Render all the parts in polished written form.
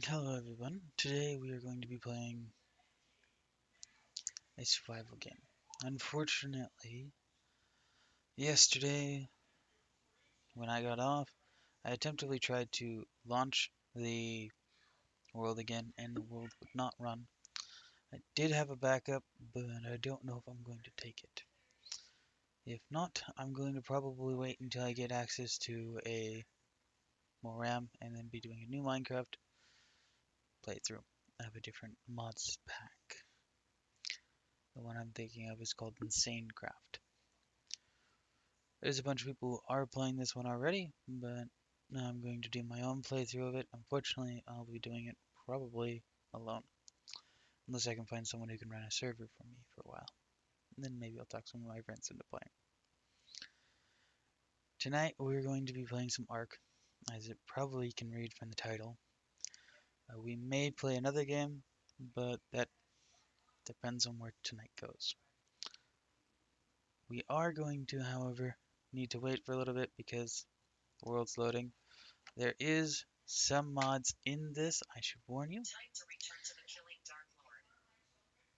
Hello everyone. Today we are going to be playing a survival game. Unfortunately, yesterday when I got off, I attemptedly tried to launch the world again and the world would not run. I did have a backup, but I don't know if I'm going to take it. If not, I'm going to probably wait until I get access to a more RAM and then be doing a new Minecraft playthrough. I have a different mods pack. The one I'm thinking of is called Insane Craft. There's a bunch of people who are playing this one already, but I'm going to do my own playthrough of it. Unfortunately, I'll be doing it probably alone, unless I can find someone who can run a server for me for a while. And then maybe I'll talk some of my friends into playing. Tonight, we're going to be playing some Ark, as it probably can read from the title. We may play another game, but that depends on where tonight goes. We are going to, however, need to wait for a little bit because the world's loading. There is some mods in this, I should warn you.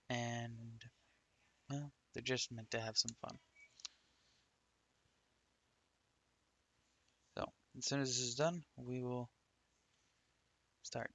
And, well, they're just meant to have some fun. So, as soon as this is done, we will start.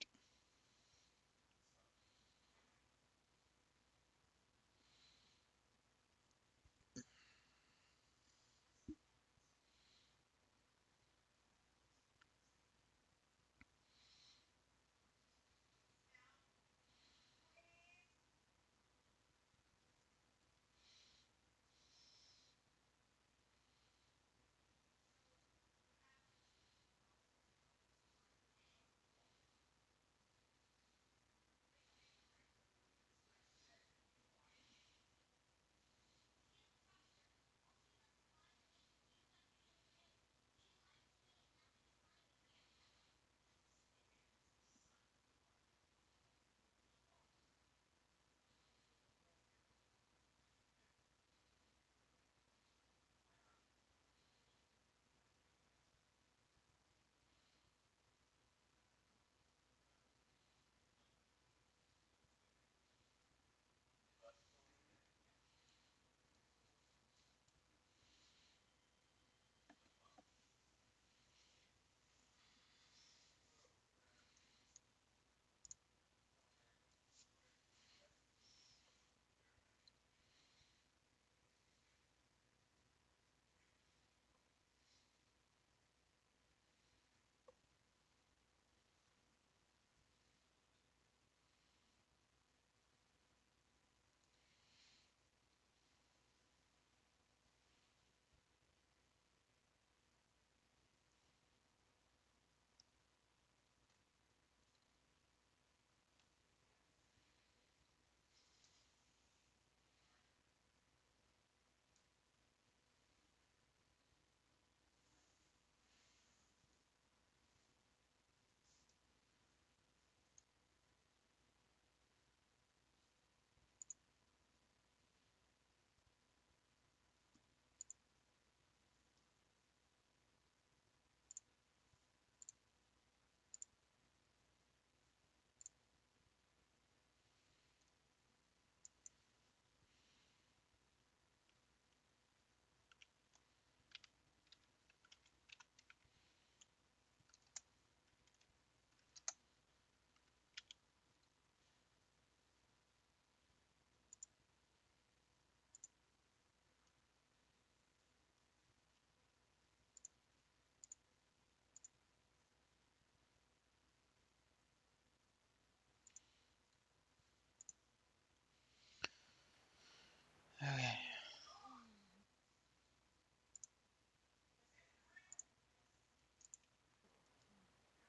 Okay,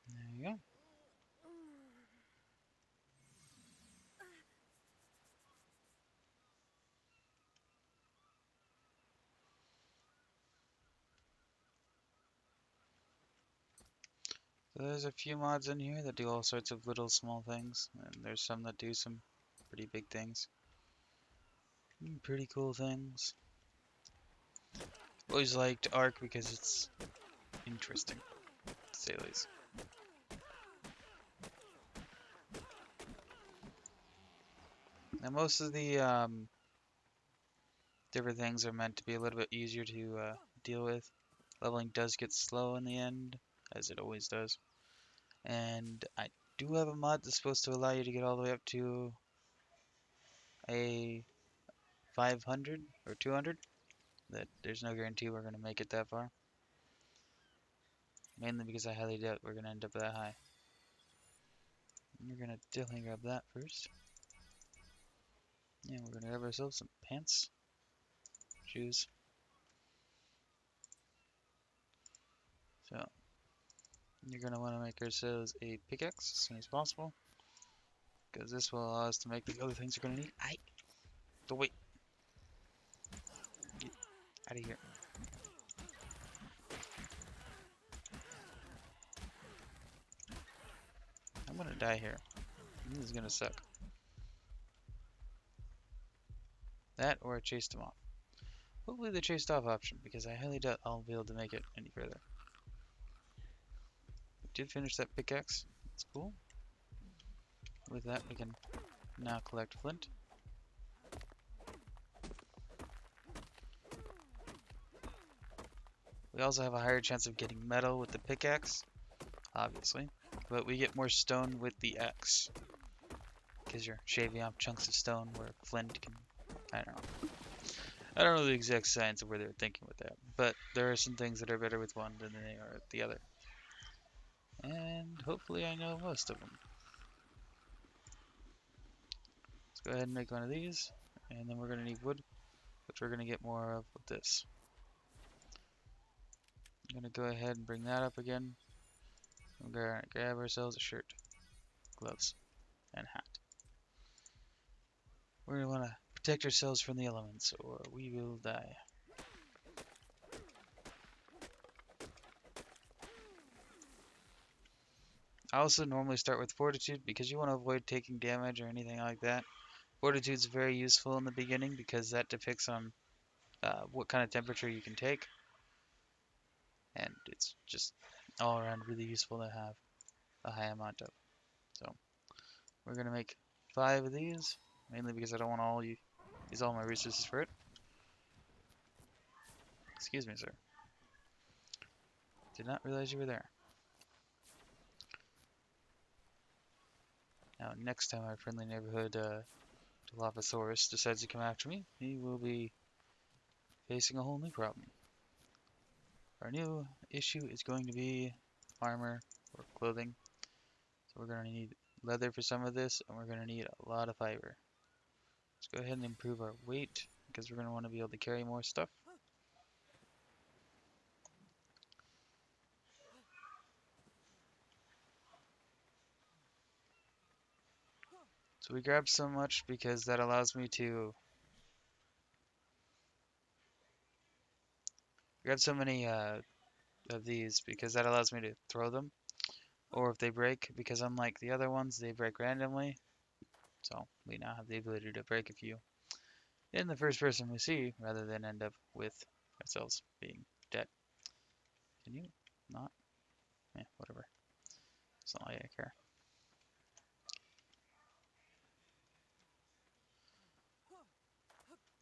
there you go. So there's a few mods in here that do all sorts of little small things, and there's some that do some pretty big things. Pretty cool things. Always liked Ark because it's interesting, to say the least. Now most of the different things are meant to be a little bit easier to deal with. Leveling does get slow in the end, as it always does. And I do have a mod that's supposed to allow you to get all the way up to a 500 or 200. That there's no guarantee we're going to make it that far. Mainly because I highly doubt we're going to end up that high. And we're going to definitely grab that first. And we're going to grab ourselves some pants, shoes. So, you're going to want to make ourselves a pickaxe as soon as possible. Because this will allow us to make the other things we're going to need. But wait. Get out of here. I'm going to die here. This is going to suck. That or I chased them off. Hopefully the chased off option, because I highly doubt I'll be able to make it any further. We did finish that pickaxe. That's cool. With that, we can now collect flint. We also have a higher chance of getting metal with the pickaxe, obviously. But we get more stone with the axe. Because you're shaving off chunks of stone where flint can... I don't know. I don't know the exact science of where they're thinking with that. But there are some things that are better with one than they are with the other. And hopefully I know most of them. Let's go ahead and make one of these. And then we're going to need wood, which we're going to get more of with this. I'm going to go ahead and bring that up again. We're going to grab ourselves a shirt, gloves, and hat. We're going to want to protect ourselves from the elements, or we will die. I also normally start with fortitude because you want to avoid taking damage or anything like that. Fortitude is very useful in the beginning because that depicts on what kind of temperature you can take. And it's just all around really useful to have a high amount of. So we're going to make 5 of these, mainly because I don't want to use all my resources for it. Excuse me, sir. Did not realize you were there. Now, next time our friendly neighborhood Dilophosaurus decides to come after me, he will be facing a whole new problem. Our new issue is going to be armor or clothing. So we're going to need leather for some of this, and we're going to need a lot of fiber. Let's go ahead and improve our weight, because we're going to want to be able to carry more stuff. So we grab so much because that allows me to grab so many of these because that allows me to throw them. Or if they break, because unlike the other ones, they break randomly. So we now have the ability to break a few in the first person we see, rather than end up with ourselves being dead. Can you not? Yeah, whatever. It's not like I care.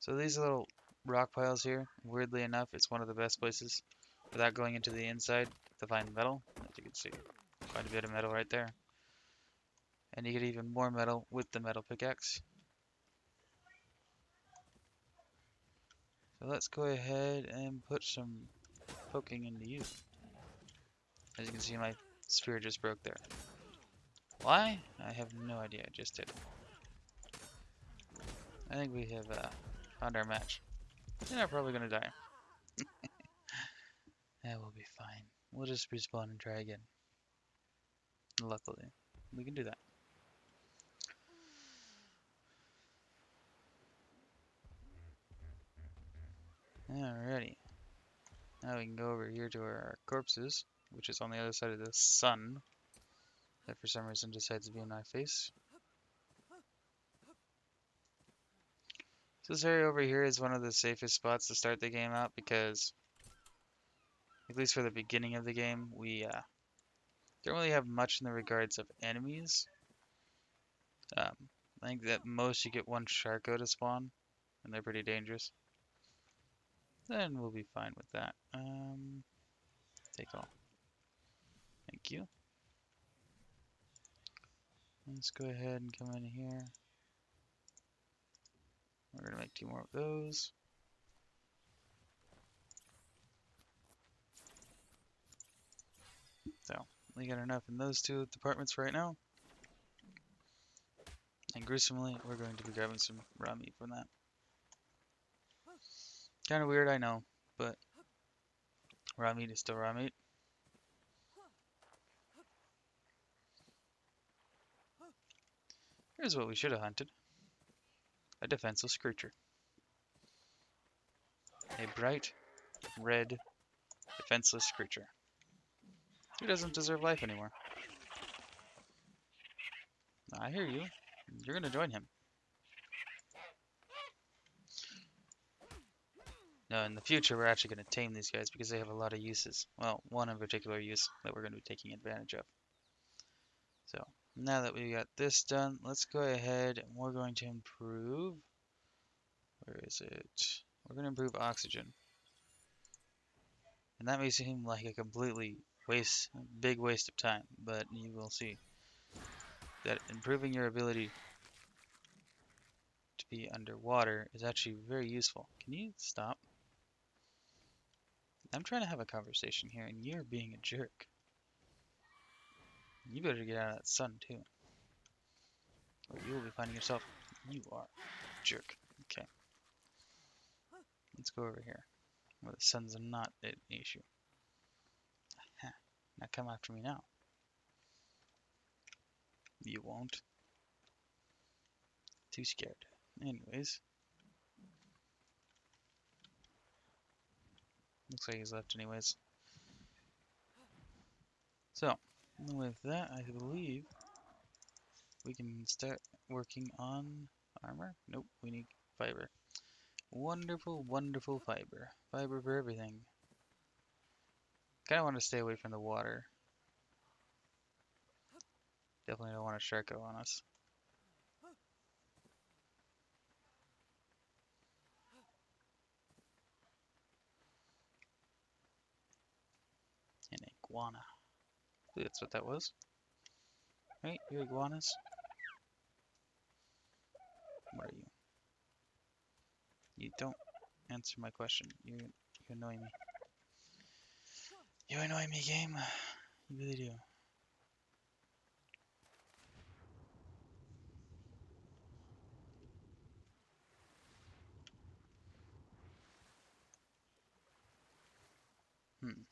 So these little rock piles here, weirdly enough, it's one of the best places without going into the inside to find metal. As you can see, quite a bit of metal right there. And you get even more metal with the metal pickaxe. So let's go ahead and put some poking into you. As you can see, my sphere just broke there. Why? I have no idea, I just did. I think we have found our match. And I'm probably gonna die. That will be fine. We'll just respawn and try again. Luckily, we can do that. Alrighty. Now we can go over here to our corpses, which is on the other side of the sun. That for some reason decides to be in my face. So this area over here is one of the safest spots to start the game out because, at least for the beginning of the game, we don't really have much in the regards of enemies. I think at most you get one Sharko to spawn, and they're pretty dangerous. Then we'll be fine with that. Take all. Thank you. Let's go ahead and come in here. We're gonna make 2 more of those. So, we got enough in those 2 departments for right now. And gruesomely, we're going to be grabbing some raw meat from that. Kind of weird, I know, but raw meat is still raw meat. Here's what we should have hunted. A defenseless creature. A bright, red, defenseless creature. Who doesn't deserve life anymore? I hear you. You're gonna join him. No, in the future we're actually gonna tame these guys because they have a lot of uses. Well, one in particular use that we're gonna be taking advantage of. So, now that we got this done, let's go ahead and we're going to improve. Where is it? We're gonna improve oxygen. And that may seem like a completely big waste of time, but you will see that improving your ability to be underwater is actually very useful. Can you stop? I'm trying to have a conversation here and you're being a jerk. You better get out of that sun too. Or you will be finding yourself, you are a jerk. Okay. Let's go over here where the sun's not an issue. Aha. Now come after me now. You won't. Too scared. Anyways. Looks like he's left anyways. So, with that, I believe we can start working on armor. Nope, we need fiber. Wonderful, wonderful fiber. Fiber for everything. Kind of want to stay away from the water. Definitely don't want a Sharko on us. An iguana. I believe that's what that was. Right, you iguanas? What are you? You don't answer my question. You annoy me. You annoy me, game. You really do. Hmm.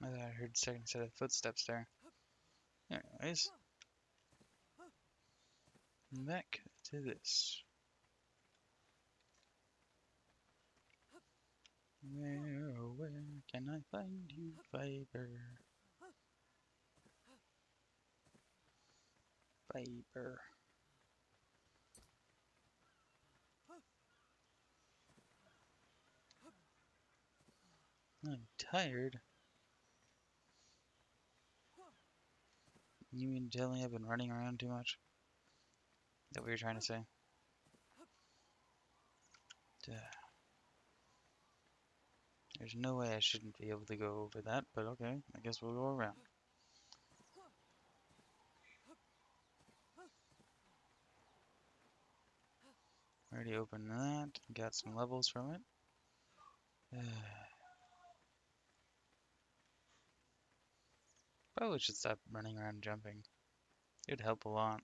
I thought I heard a second set of footsteps there. Anyways. Back to this. Where can I find you, fiber? Fiber. I'm tired. You mean to tell me I've been running around too much? Is that what you're trying to say? Duh. There's no way I shouldn't be able to go over that, but okay, I guess we'll go around. Already opened that, got some levels from it. Probably should stop running around and jumping. It would help a lot.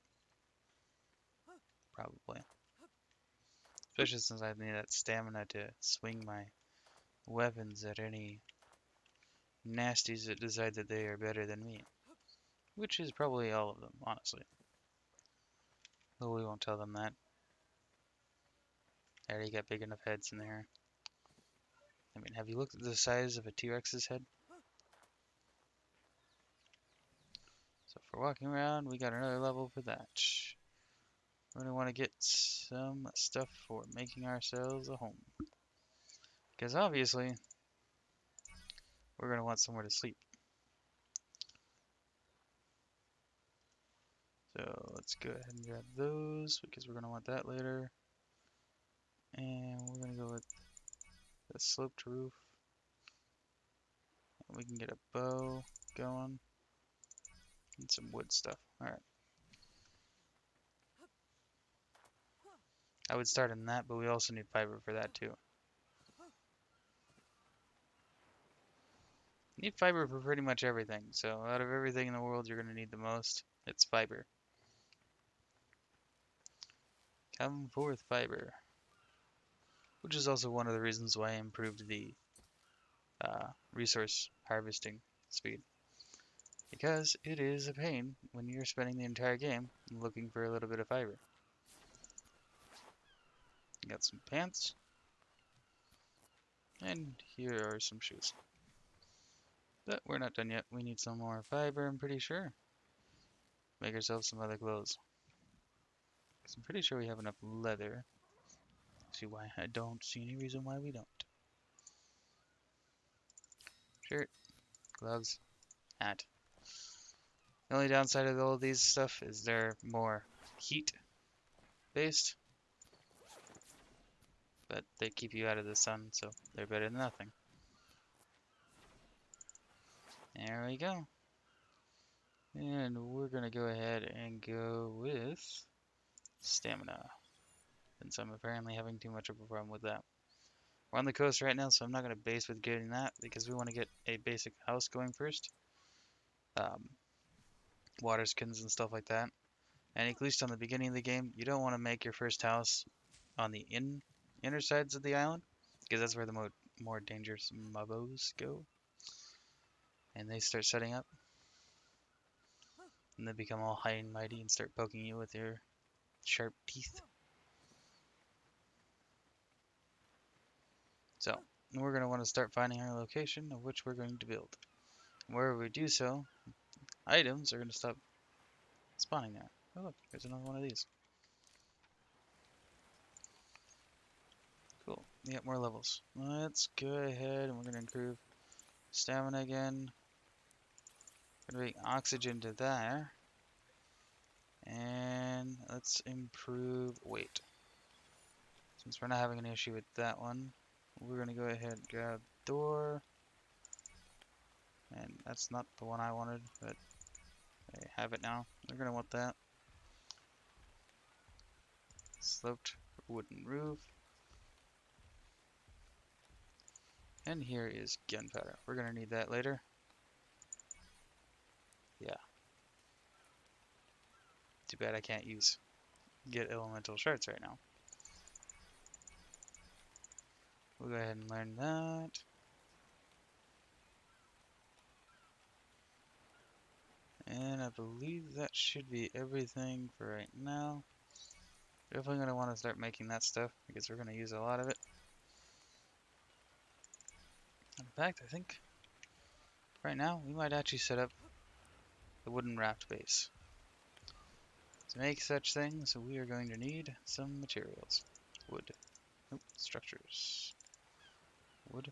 Probably. Especially since I need that stamina to swing my weapons at any nasties that decide that they are better than me. Which is probably all of them, honestly. Though we won't tell them that. I already got big enough heads in there. I mean, have you looked at the size of a T-Rex's head? So for walking around, we got another level for that. We're gonna want to get some stuff for making ourselves a home. Because obviously, we're gonna want somewhere to sleep. So let's go ahead and grab those because we're gonna want that later. And we're gonna go with the sloped roof. We can get a bow going and some wood stuff. Alright. I would start on that, but we also need fiber for that too. You need fiber for pretty much everything. So out of everything in the world you're gonna need the most, it's fiber. Come forth, fiber. Which is also one of the reasons why I improved the resource harvesting speed. Because it is a pain when you're spending the entire game looking for a little bit of fiber. Got some pants. And here are some shoes. But we're not done yet. We need some more fiber, I'm pretty sure. Make ourselves some other clothes. Because I'm pretty sure we have enough leather. See why I don't see any reason why we don't. Shirt, gloves, hat. The only downside of all of these stuff is they're more heat based. But they keep you out of the sun, so they're better than nothing. There we go. And we're gonna go ahead and go with stamina. Since I'm apparently having too much of a problem with that. We're on the coast right now, so I'm not gonna base with getting that because we want to get a basic house going first. Water skins and stuff like that. And at least on the beginning of the game, you don't want to make your first house on the inner sides of the island, because that's where the more dangerous mobos go. And they start setting up. And they become all high and mighty and start poking you with their sharp teeth. So, we're going to want to start finding our location of which we're going to build. And wherever we do so, items are going to stop spawning there. Oh look, there's another one of these. Cool, we got more levels. Let's go ahead and we're going to improve stamina again. Gonna bring oxygen to there. And let's improve weight. Since we're not having an issue with that one, we're gonna go ahead and grab door. And that's not the one I wanted, but I have it now. We're gonna want that. Sloped wooden roof. And here is gunpowder. We're gonna need that later. Yeah. Too bad I can't get elemental shards right now. We'll go ahead and learn that. And I believe that should be everything for right now. Definitely going to want to start making that stuff because we're going to use a lot of it. In fact, I think right now we might actually set up the wooden raft base. To make such things, we are going to need some materials. Wood. Nope, structures. Wood.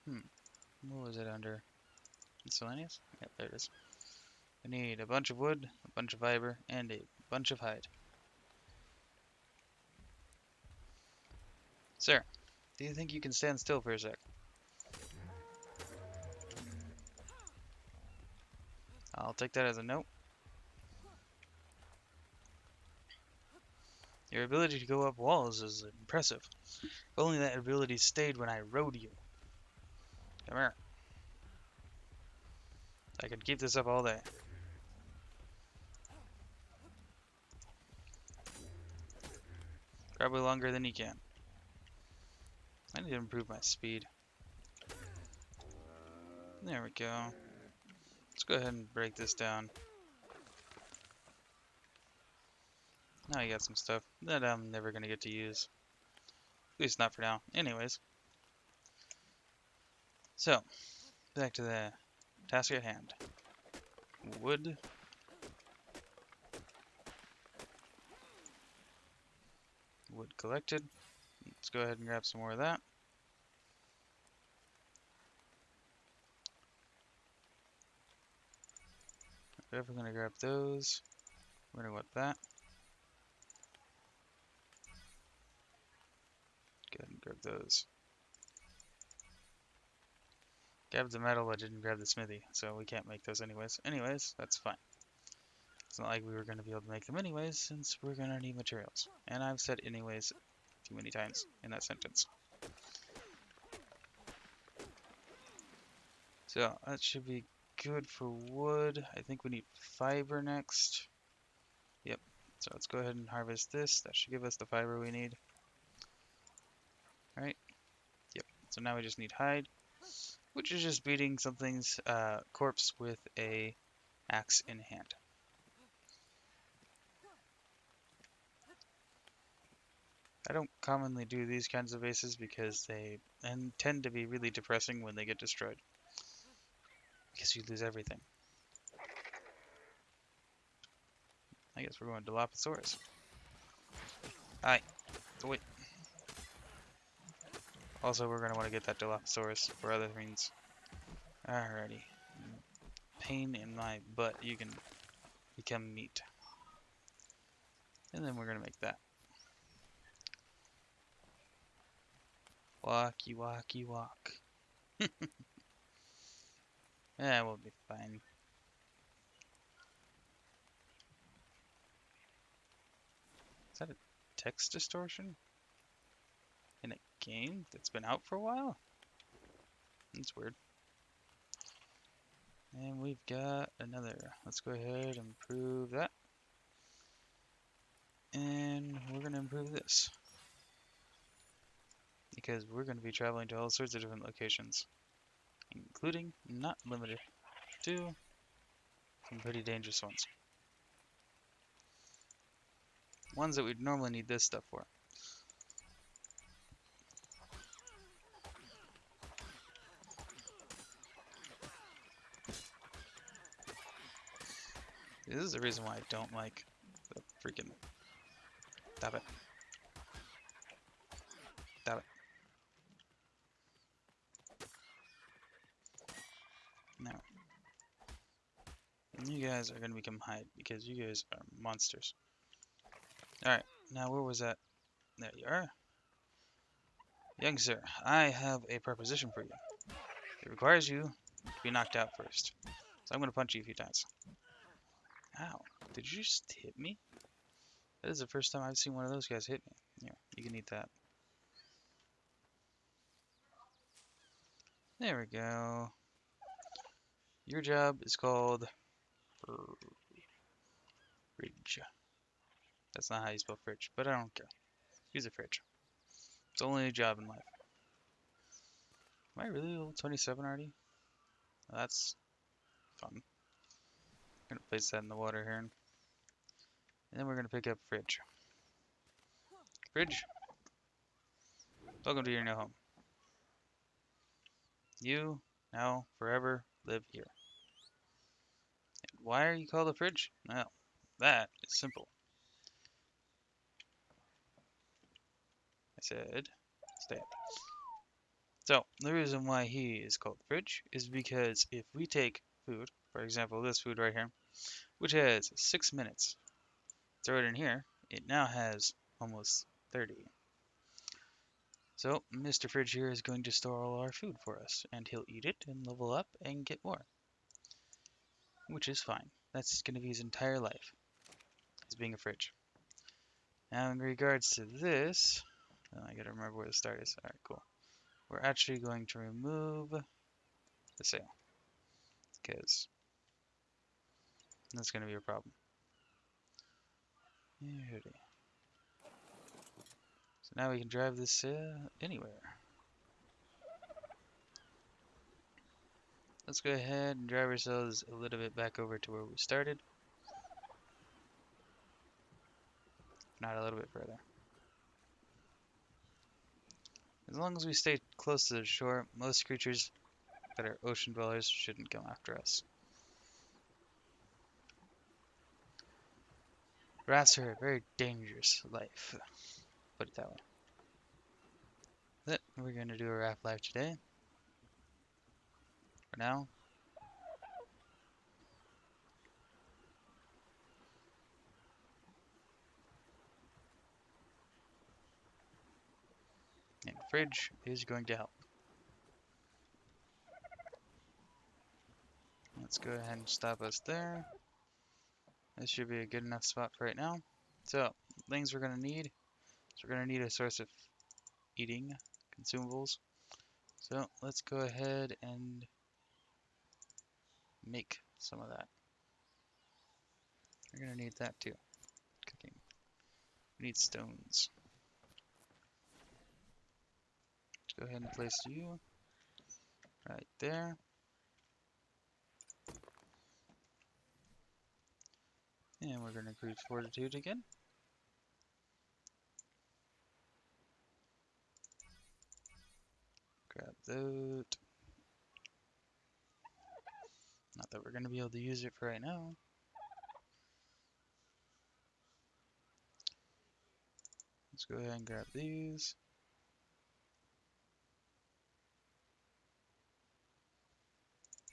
What was it under? Miscellaneous? Yep, there it is. I need a bunch of wood, a bunch of fiber, and a bunch of hide. Sir, do you think you can stand still for a sec? I'll take that as a note. Your ability to go up walls is impressive. If only that ability stayed when I rode you. Come here. I could keep this up all day. Probably longer than you can. I need to improve my speed. There we go. Let's go ahead and break this down. Now you got some stuff that I'm never going to get to use. At least not for now. Anyways. So, back to the task at hand. wood. Wood collected. Let's go ahead and grab some more of that. We're definitely gonna grab those. We're gonna want that. Go ahead and grab those. Grab the metal, but didn't grab the smithy, so we can't make those anyways. Anyways, that's fine. It's not like we were gonna be able to make them anyways, since we're gonna need materials. And I've said anyways too many times in that sentence. So that should be good for wood. I think we need fiber next. Yep. So let's go ahead and harvest this. That should give us the fiber we need. Alright. Yep. So now we just need hide, which is just beating something's corpse with a axe in hand. I don't commonly do these kinds of bases because they tend to be really depressing when they get destroyed. Because you lose everything. I guess we're going to Dilophosaurus. Alright, wait. Also, we're going to want to get that Dilophosaurus for other means. Alrighty. Pain in my butt, you can become meat. And then we're going to make that. Walkie, walkie, walk. Yeah, we'll be fine. Is that a text distortion? In a game that's been out for a while? That's weird. And we've got another. Let's go ahead and improve that. And we're going to improve this. Because we're going to be traveling to all sorts of different locations. Including, not limited to, some pretty dangerous ones. Ones that we'd normally need this stuff for. This is the reason why I don't like the freaking... Stop it. Stop it. Now. You guys are going to become hide because you guys are monsters. Alright, now where was that? There you are. Young sir, I have a proposition for you. It requires you to be knocked out first. So I'm going to punch you a few times. Ow. Did you just hit me? That is the first time I've seen one of those guys hit me. Here, you can eat that. There we go. Your job is called fridge. That's not how you spell fridge, but I don't care. Use a fridge. It's only a job in life. Am I really level 27 already? Well, that's fun. I'm gonna place that in the water here. And then we're gonna pick up fridge. Fridge, welcome to your new home. You now forever live here. And why are you called a fridge? Well, that is simple. I said, stand. So, the reason why he is called the fridge is because if we take food, for example, this food right here, which has 6 minutes, throw it in here, it now has almost 30. So, Mr. Fridge here is going to store all our food for us, and he'll eat it and level up and get more. Which is fine. That's going to be his entire life, as being a fridge. Now, in regards to this, I gotta remember where the start is. Alright, cool. We're actually going to remove the sail, because that's going to be a problem. Alrighty. So now we can drive this anywhere. Let's go ahead and drive ourselves a little bit back over to where we started. Not a little bit further. As long as we stay close to the shore, most creatures that are ocean dwellers shouldn't come after us. Rats are a very dangerous life. Put it that way. But we're gonna do a raft life today. For now. And the fridge is going to help. Let's go ahead and stop us there. This should be a good enough spot for right now. So, things we're going to need. So we're going to need a source of eating consumables. So let's go ahead and make some of that. We're going to need that too. Cooking. We need stones. Let's go ahead and place you right there. And we're going to increase fortitude again. Grab that. Not that we're going to be able to use it for right now. Let's go ahead and grab these.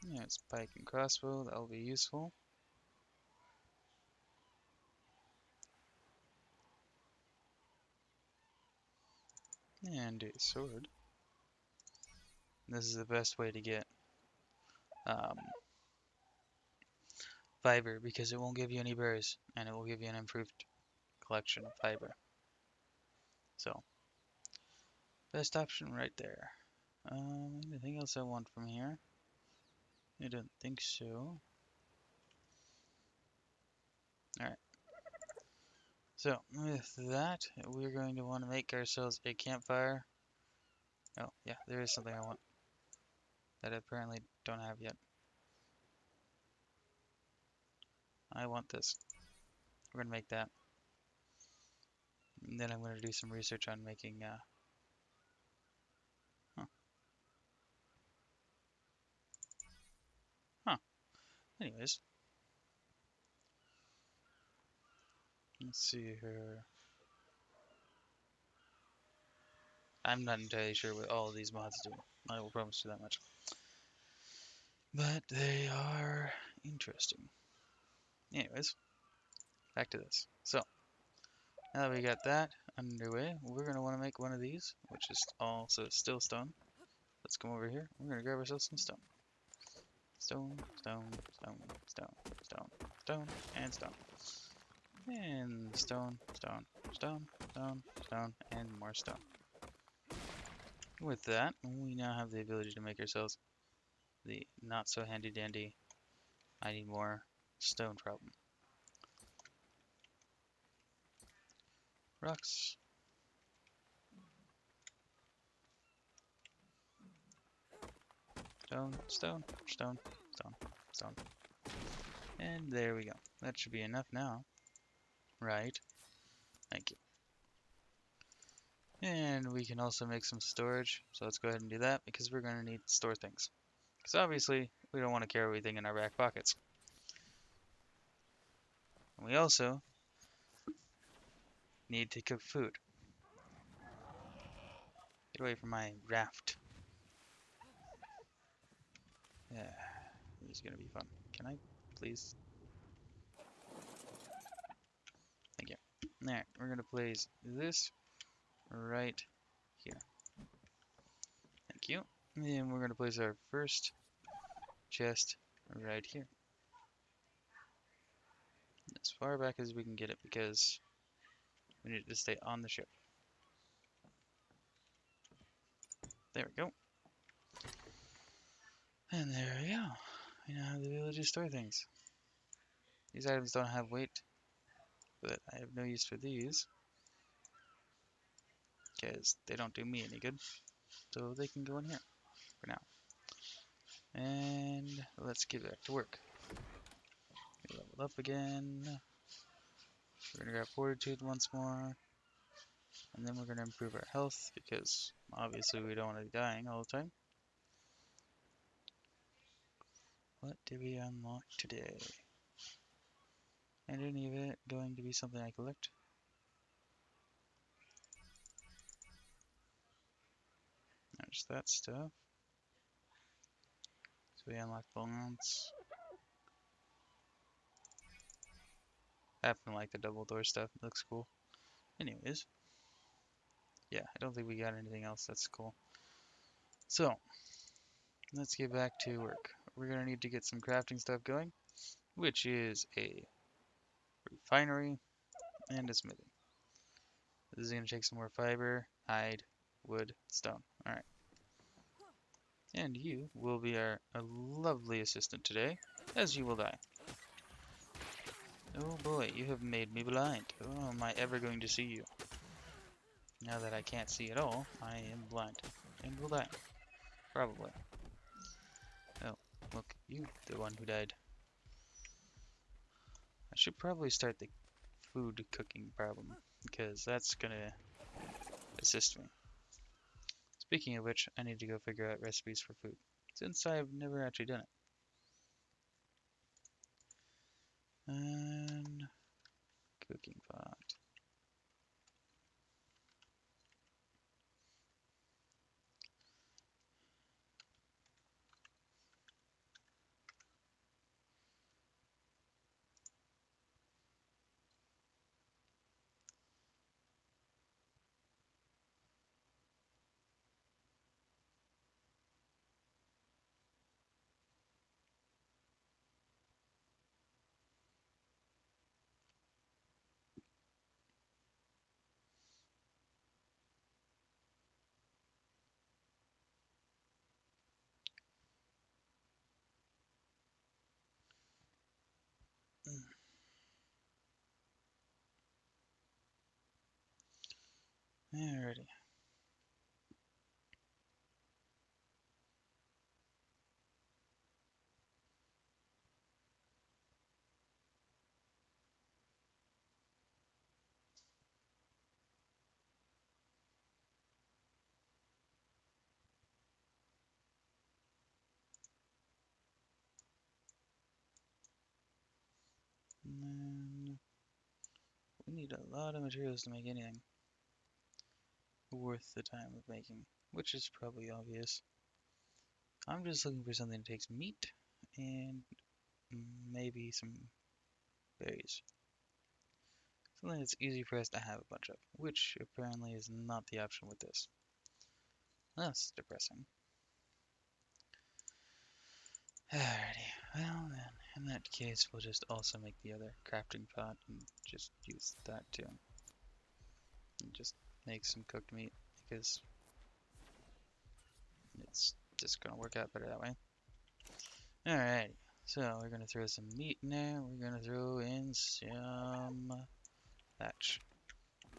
Yeah, it's pike and crossbow. That'll be useful. And a sword. This is the best way to get um, fiber because it won't give you any berries and it will give you an improved collection of fiber. So, best option right there. Anything else I want from here? I don't think so. Alright. So, with that, we're going to want to make ourselves a campfire. Oh, yeah, there is something I want that I apparently don't have yet. I want this. We're going to make that. And then I'm going to do some research on making, huh. Huh. Anyways. Let's see here. I'm not entirely sure what all of these mods do. I will promise you that much. But they are interesting. Anyways, back to this. So, now that we got that underway, we're going to want to make one of these, which is also still stone. Let's come over here. We're going to grab ourselves some stone. Stone, stone, stone, stone, stone, stone, and stone. And stone, stone, stone, stone, stone, and more stone. With that, we now have the ability to make ourselves the not so handy dandy I need more stone problem. Rocks. Stone, stone, stone, stone, stone. And there we go. That should be enough now. Right. Thank you. And we can also make some storage. So let's go ahead and do that because we're going to need to store things. Because obviously, we don't want to carry everything in our back pockets. And we also need to cook food. Get away from my raft. Yeah, this is going to be fun. Can I please? Thank you. Alright, we're going to place this right here. Thank you. And we're going to place our first chest right here. As far back as we can get it because we need it to stay on the ship. There we go. And there we go. We now have the ability to store things. These items don't have weight, but I have no use for these because they don't do me any good. So they can go in here for now. And let's get back to work. We level up again. We're gonna grab fortitude once more. And then we're gonna improve our health because obviously we don't want to be dying all the time. What did we unlock today? and any of it going to be something I collect. There's that stuff. So we unlock bonds. I happen to like the double door stuff. It looks cool. Anyways, yeah, I don't think we got anything else that's cool. So, let's get back to work. We're gonna need to get some crafting stuff going, which is a refinery and a smithy. This is gonna take some more fiber, hide, wood, stone. Alright. And you will be our a lovely assistant today, as you will die. Oh boy, you have made me blind. Oh, am I ever going to see you? Now that I can't see at all, I am blind. And will die. Probably. Oh, look, you, the one who died. I should probably start the food cooking problem, because that's gonna assist me. Speaking of which, I need to go figure out recipes for food, since I've never actually done it. And cooking pot. Alrighty. And then we need a lot of materials to make anything worth the time of making, which is probably obvious. I'm just looking for something that takes meat and maybe some berries. Something that's easy for us to have a bunch of, which apparently is not the option with this. That's depressing. Alrighty, well then, in that case, we'll just also make the other crafting pot and just use that too. And just make some cooked meat, because it's just gonna work out better that way. Alrighty, so we're gonna throw some meat in there, we're gonna throw in some thatch.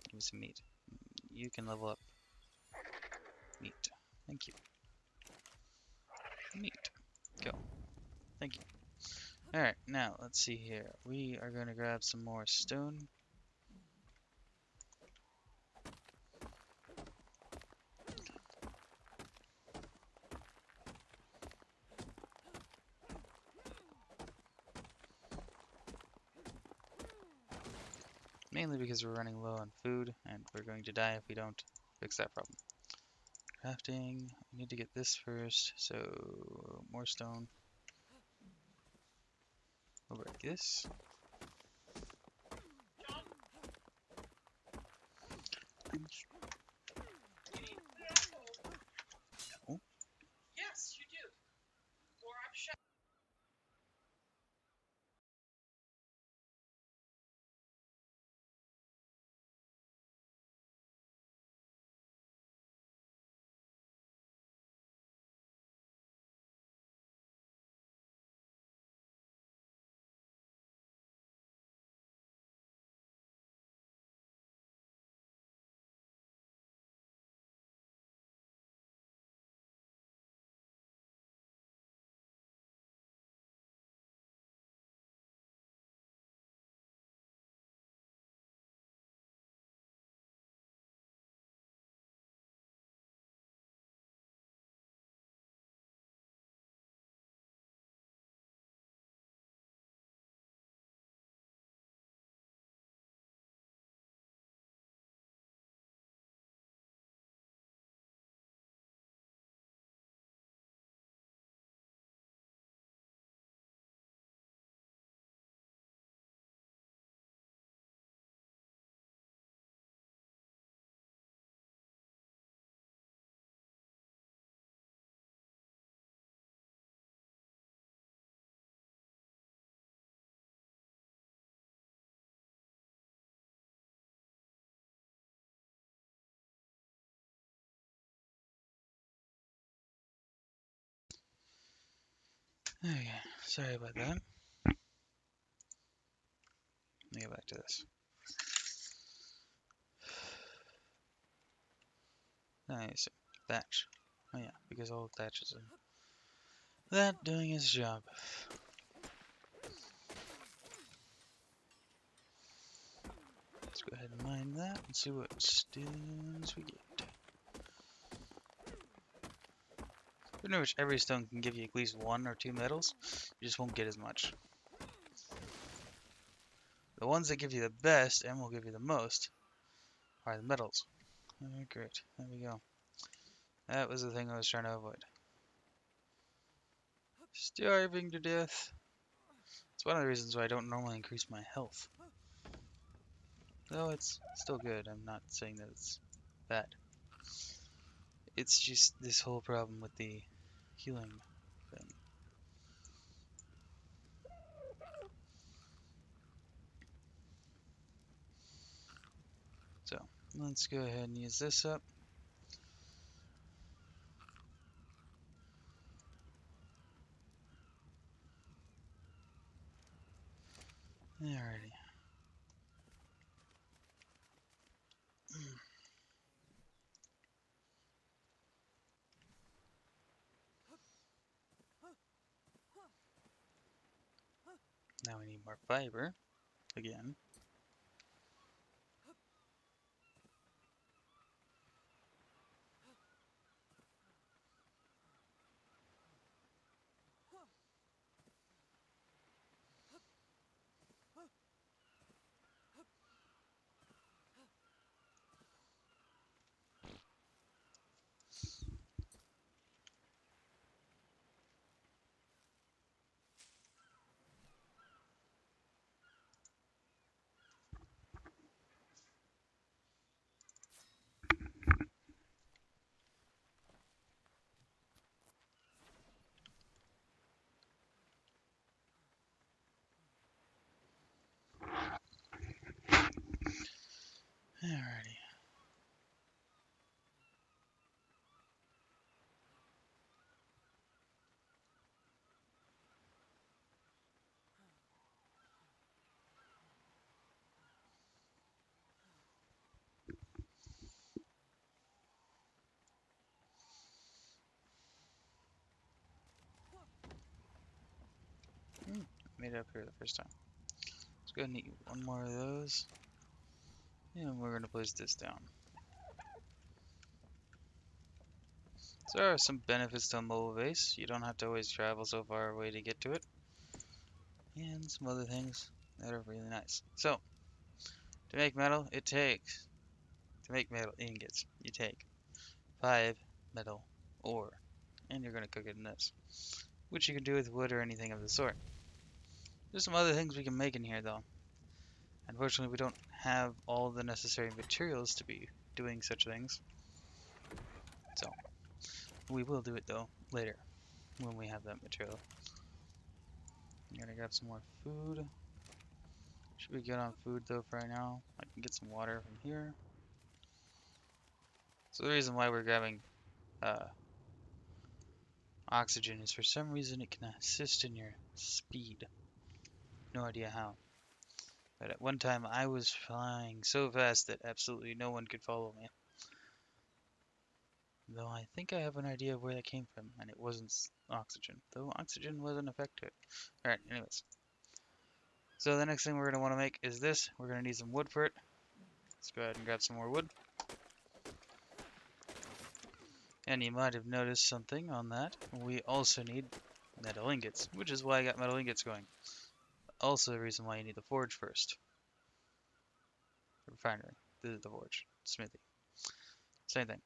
Give me some meat. You can level up. Meat. Thank you. Meat. Go. Thank you. Alright, now let's see here. We are going to grab some more stone. Mainly because we're running low on food and we're going to die if we don't fix that problem. Crafting. We need to get this first, so more stone. We'll break this. Okay, sorry about that. Let me get back to this. Nice. Thatch. Oh yeah, because all thatch is in that doing his job. Let's go ahead and mine that and see what stones we get. Pretty much every stone can give you at least 1 or 2 metals. You just won't get as much. The ones that give you the best and will give you the most are the metals. Alright, great. There we go. That was the thing I was trying to avoid. Starving to death. It's one of the reasons why I don't normally increase my health. Though it's still good. I'm not saying that it's bad. It's just this whole problem with the healing thing. So, let's go ahead and use this up. Alrighty. Now we need more fiber again. Alrighty. Made it up here the first time. Let's go ahead and eat 1 more of those. And we're going to place this down. So there are some benefits to a mobile base. You don't have to always travel so far away to get to it. And some other things that are really nice. So, to make metal, to make metal ingots, you take 5 metal ore. And you're going to cook it in this. Which you can do with wood or anything of the sort. There's some other things we can make in here though. Unfortunately, we don't have all the necessary materials to be doing such things. So, we will do it though, later, when we have that material. I'm gonna grab some more food. Should be good on food though for right now. I can get some water from here. So the reason why we're grabbing oxygen is for some reason it can assist in your speed. No idea how. But at one time I was flying so fast that absolutely no one could follow me. Though I think I have an idea of where that came from, and it wasn't oxygen. Though oxygen was an effect to it. Alright, anyways. So the next thing we're going to want to make is this. We're going to need some wood for it. Let's go ahead and grab some more wood. And you might have noticed something on that. We also need metal ingots, which is why I got metal ingots going. Also the reason why you need the forge first. Refinery. This is the forge. Smithy. Same thing.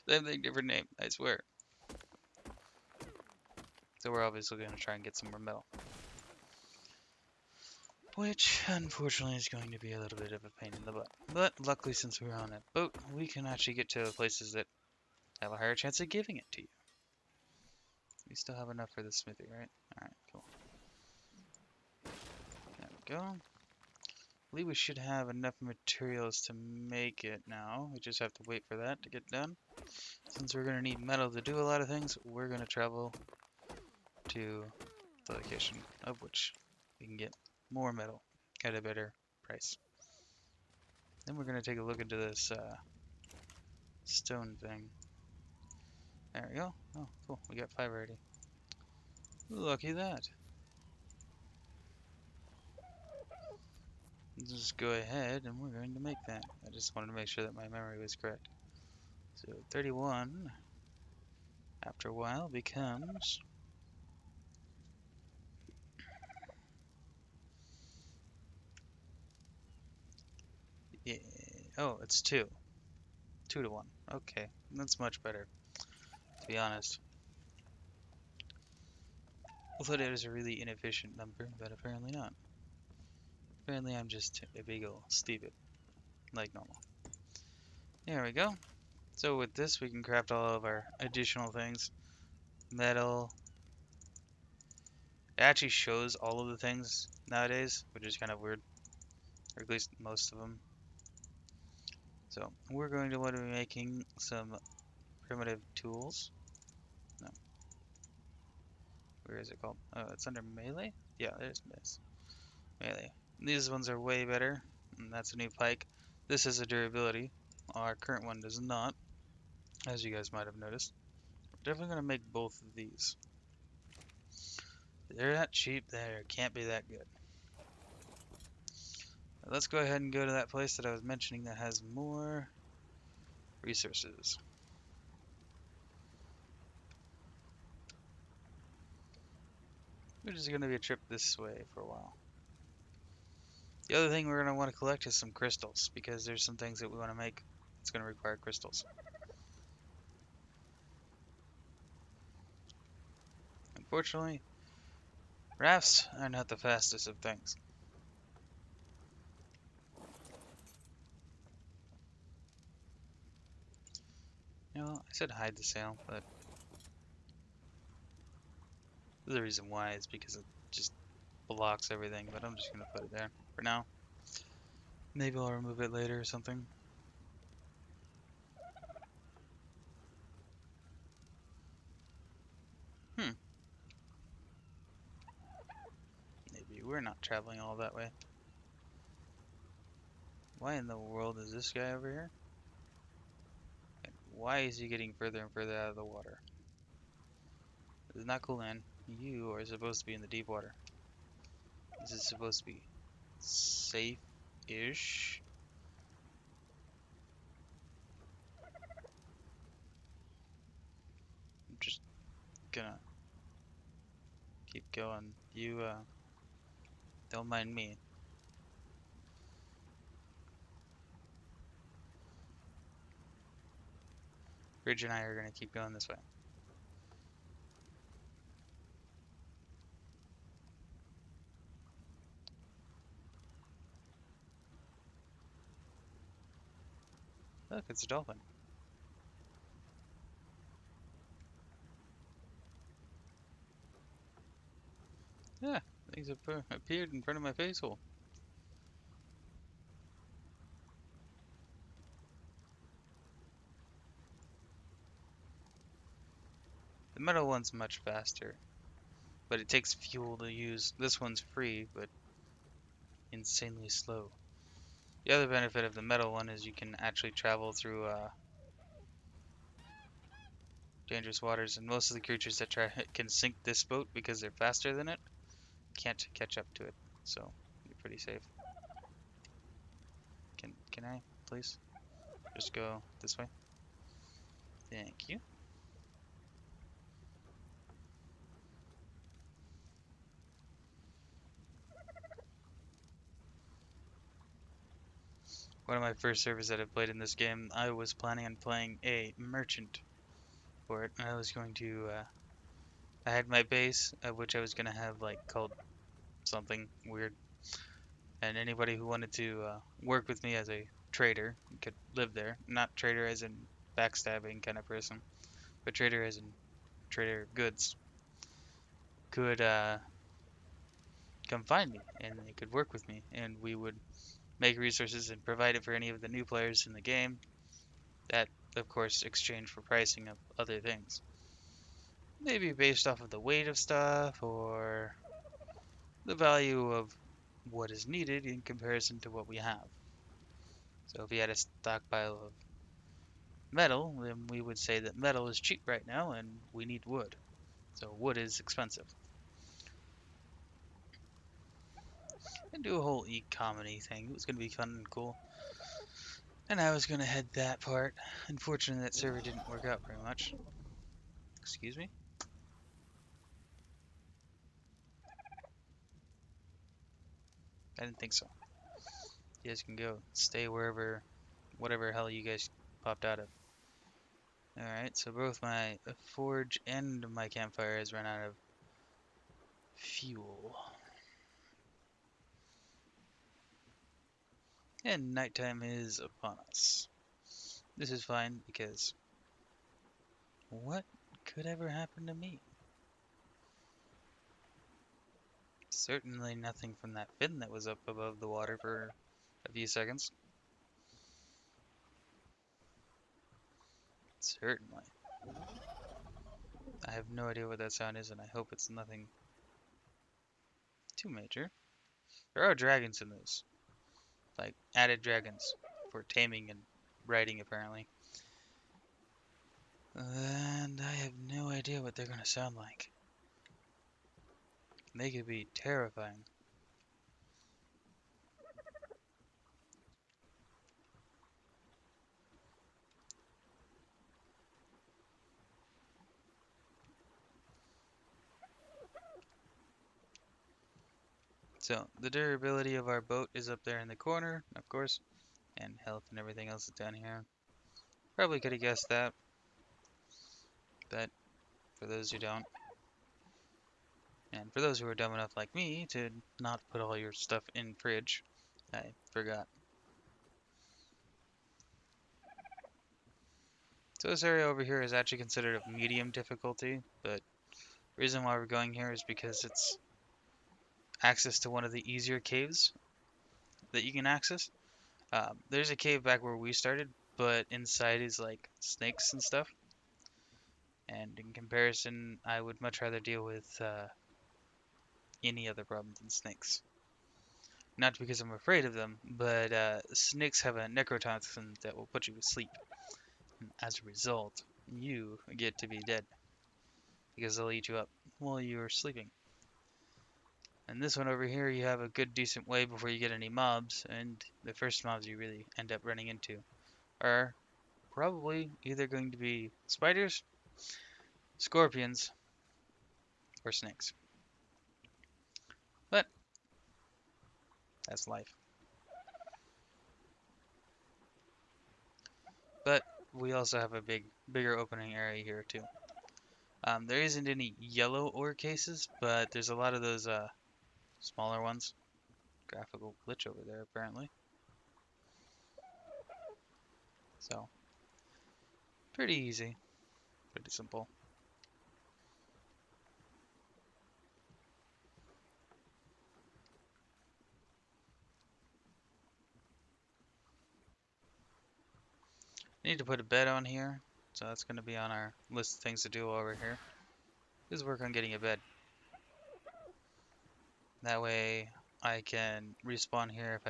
Same thing, different name, I swear. So we're obviously going to try and get some more metal. Which, unfortunately, is going to be a little bit of a pain in the butt. But luckily, since we're on a boat, we can actually get to places that have a higher chance of giving it to you. We still have enough for the smithy, right? Alright, cool. There we go. I believe we should have enough materials to make it now. We just have to wait for that to get done. Since we're going to need metal to do a lot of things, we're going to travel to the location of which we can get more metal at a better price. Then we're going to take a look into this stone thing. There we go. Oh, cool. We got 5 already. Lucky that. Just go ahead and we're going to make that. I just wanted to make sure that my memory was correct. So 31 after a while becomes... Yeah, oh, it's 2. 2 to 1. Okay, that's much better, to be honest. I thought it was a really inefficient number, but apparently not. Apparently I'm just a big ol' stupid, like normal. There we go. So with this we can craft all of our additional things. Metal. It actually shows all of the things nowadays, which is kind of weird. Or at least most of them. So we're going to want to be making some primitive tools. No. Where is it called? Oh, it's under melee? Yeah, there's this. Melee. These ones are way better. And that's a new pike. This has a durability. Our current one does not, as you guys might have noticed. We're definitely going to make both of these. They're not cheap. They can't be that good. Let's go ahead and go to that place that I was mentioning that has more resources. Which is going to be a trip this way for a while. The other thing we're going to want to collect is some crystals, because there's some things that we want to make. It's going to require crystals. Unfortunately, rafts are not the fastest of things. You know, I said hide the sail, but the reason why is because it just blocks everything, but I'm just going to put it there for now. Maybe I'll remove it later or something. Maybe we're not traveling all that way. Why in the world is this guy over here? And why is he getting further and further out of the water? This is not cool, man. You are supposed to be in the deep water. This is supposed to be safe-ish. I'm just gonna keep going. You, don't mind me. Bridge and I are gonna keep going this way. Look, it's a dolphin. Yeah, things have appeared in front of my face hole. The metal one's much faster, but it takes fuel to use. This one's free, but insanely slow. The other benefit of the metal one is you can actually travel through dangerous waters, and most of the creatures that can sink this boat because they're faster than it can't catch up to it, so you're pretty safe. Can I please just go this way? Thank you. One of my first servers that I played in this game, I was planning on playing a merchant for it, and I was going to I had my base, which I was gonna have like called something weird, and anybody who wanted to work with me as a trader could live there. Not trader as in backstabbing kind of person, but trader as in trader of goods. Could come find me, and they could work with me, and we would make resources and provide it for any of the new players in the game. That, of course, exchange for pricing of other things. maybe based off of the weight of stuff or the value of what is needed in comparison to what we have. So if we had a stockpile of metal, then we would say that metal is cheap right now and we need wood. So wood is expensive. And do a whole economy thing. It was going to be fun and cool. And I was going to head that part. Unfortunately, that server didn't work out very much. Excuse me? I didn't think so. You guys can go. Stay wherever, whatever hell you guys popped out of. Alright, so both my forge and my campfire has run out of fuel. And nighttime is upon us. This is fine because what could ever happen to me? Certainly nothing from that fin that was up above the water for a few seconds. Certainly. I have no idea what that sound is, and I hope it's nothing too major. There are dragons in this. Like, added dragons for taming and riding, apparently. And I have no idea what they're gonna sound like. They could be terrifying. So, the durability of our boat is up there in the corner, of course, and health and everything else is down here. Probably could have guessed that, but for those who don't, and for those who are dumb enough like me to not put all your stuff in fridge, I forgot. So this area over here is actually considered of medium difficulty, but the reason why we're going here is because it's access to one of the easier caves that you can access. There's a cave back where we started, but inside is like snakes and stuff. And in comparison, I would much rather deal with any other problem than snakes. Not because I'm afraid of them, but snakes have a necrotoxin that will put you to sleep. And as a result, you get to be dead because they'll eat you up while you're sleeping. And this one over here, you have a good decent way before you get any mobs, and the first mobs you really end up running into are probably either going to be spiders, scorpions, or snakes. But that's life. But we also have a bigger opening area here too. There isn't any yellow ore cases, but there's a lot of those smaller ones. Graphical glitch over there apparently. So pretty easy, pretty simple. Need to put a bed on here, so that's going to be on our list of things to do over here. Is work on getting a bed. That way I can respawn here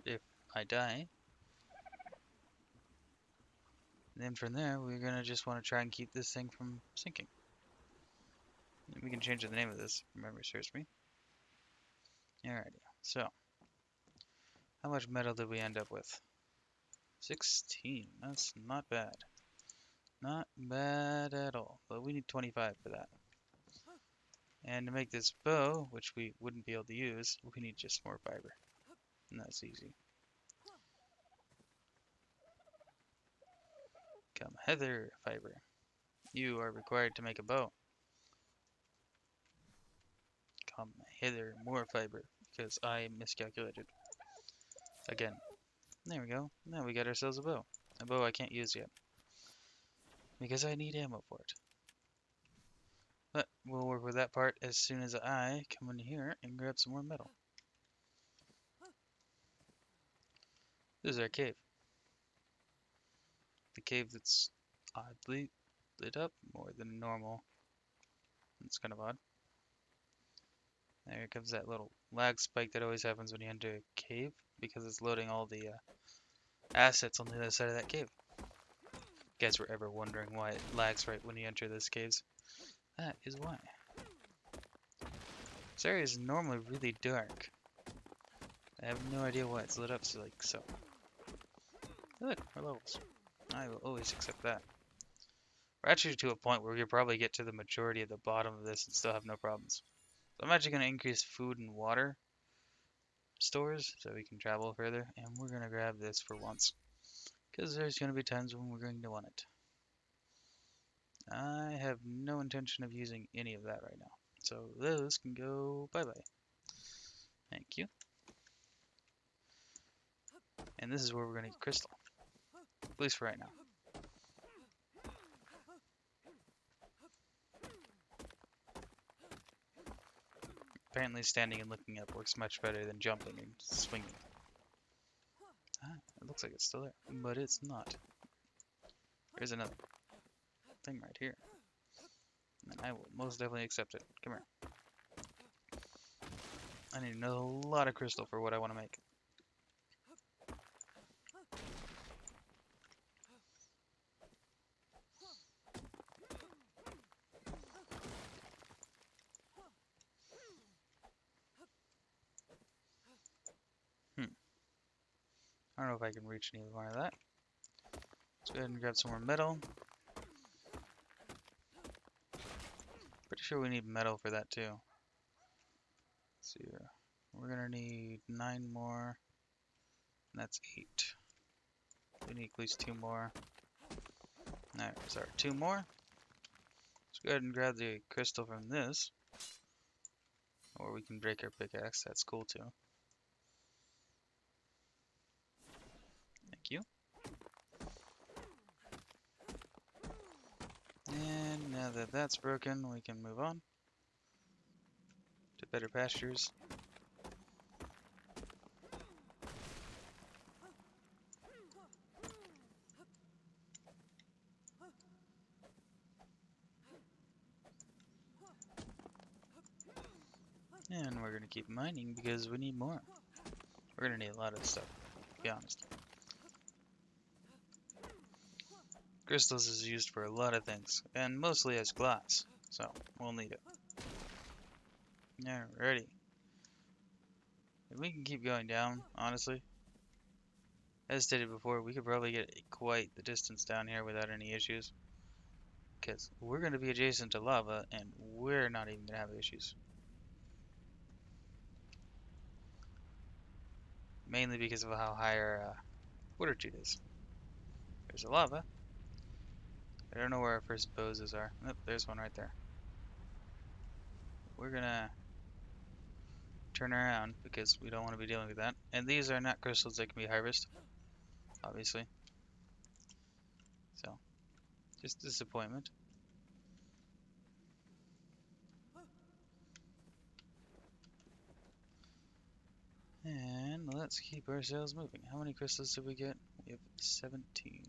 if I die. And then from there we're gonna just want to try and keep this thing from sinking. And we can change the name of this if memory serves me. Alrighty, so how much metal did we end up with? 16. That's not bad. Not bad at all. But we need 25 for that. And to make this bow, which we wouldn't be able to use, we need just more fiber. And that's easy. Come hither, fiber. You are required to make a bow. Come hither, more fiber, because I miscalculated. Again. There we go. Now we got ourselves a bow. A bow I can't use yet. Because I need ammo for it. But we'll work with that part as soon as I come in here and grab some more metal. This is our cave. The cave that's oddly lit up more than normal. It's kind of odd. There comes that little lag spike that always happens when you enter a cave, because it's loading all the assets on the other side of that cave. If you guys were ever wondering why it lags right when you enter this caves, that is why. This area is normally really dark. I have no idea why it's lit up like so. Look, more levels. I will always accept that. We're actually to a point where we could probably get to the majority of the bottom of this and still have no problems. So I'm actually going to increase food and water stores so we can travel further, and we're going to grab this for once, because there's going to be times when we're going to want it. I have no intention of using any of that right now, so those can go bye-bye. Thank you. And this is where we're going to get crystal, at least for right now. Apparently standing and looking up works much better than jumping and swinging. Ah, it looks like it's still there, but it's not. There's another thing right here. And I will most definitely accept it. Come here. I need a lot of crystal for what I want to make. I don't know if I can reach any more of that. Let's go ahead and grab some more metal. Pretty sure we need metal for that too. Let's see here. We're gonna need 9 more. And that's 8. We need at least 2 more. Alright, sorry, 2 more. Let's go ahead and grab the crystal from this. Or we can break our pickaxe, that's cool too. Thank you. And now that that's broken, we can move on to better pastures. And we're going to keep mining because we need more. We're going to need a lot of stuff, to be honest. Crystals is used for a lot of things, and mostly as glass, so we'll need it. Alrighty. If we can keep going down, honestly, as stated before, we could probably get quite the distance down here without any issues. Because we're going to be adjacent to lava, and we're not even going to have issues. Mainly because of how high our water tube is. There's a lava. I don't know where our first poses are. Nope, there's one right there. We're gonna turn around because we don't want to be dealing with that. And these are not crystals that can be harvested, obviously. So, just disappointment. And let's keep ourselves moving. How many crystals did we get? We have 17.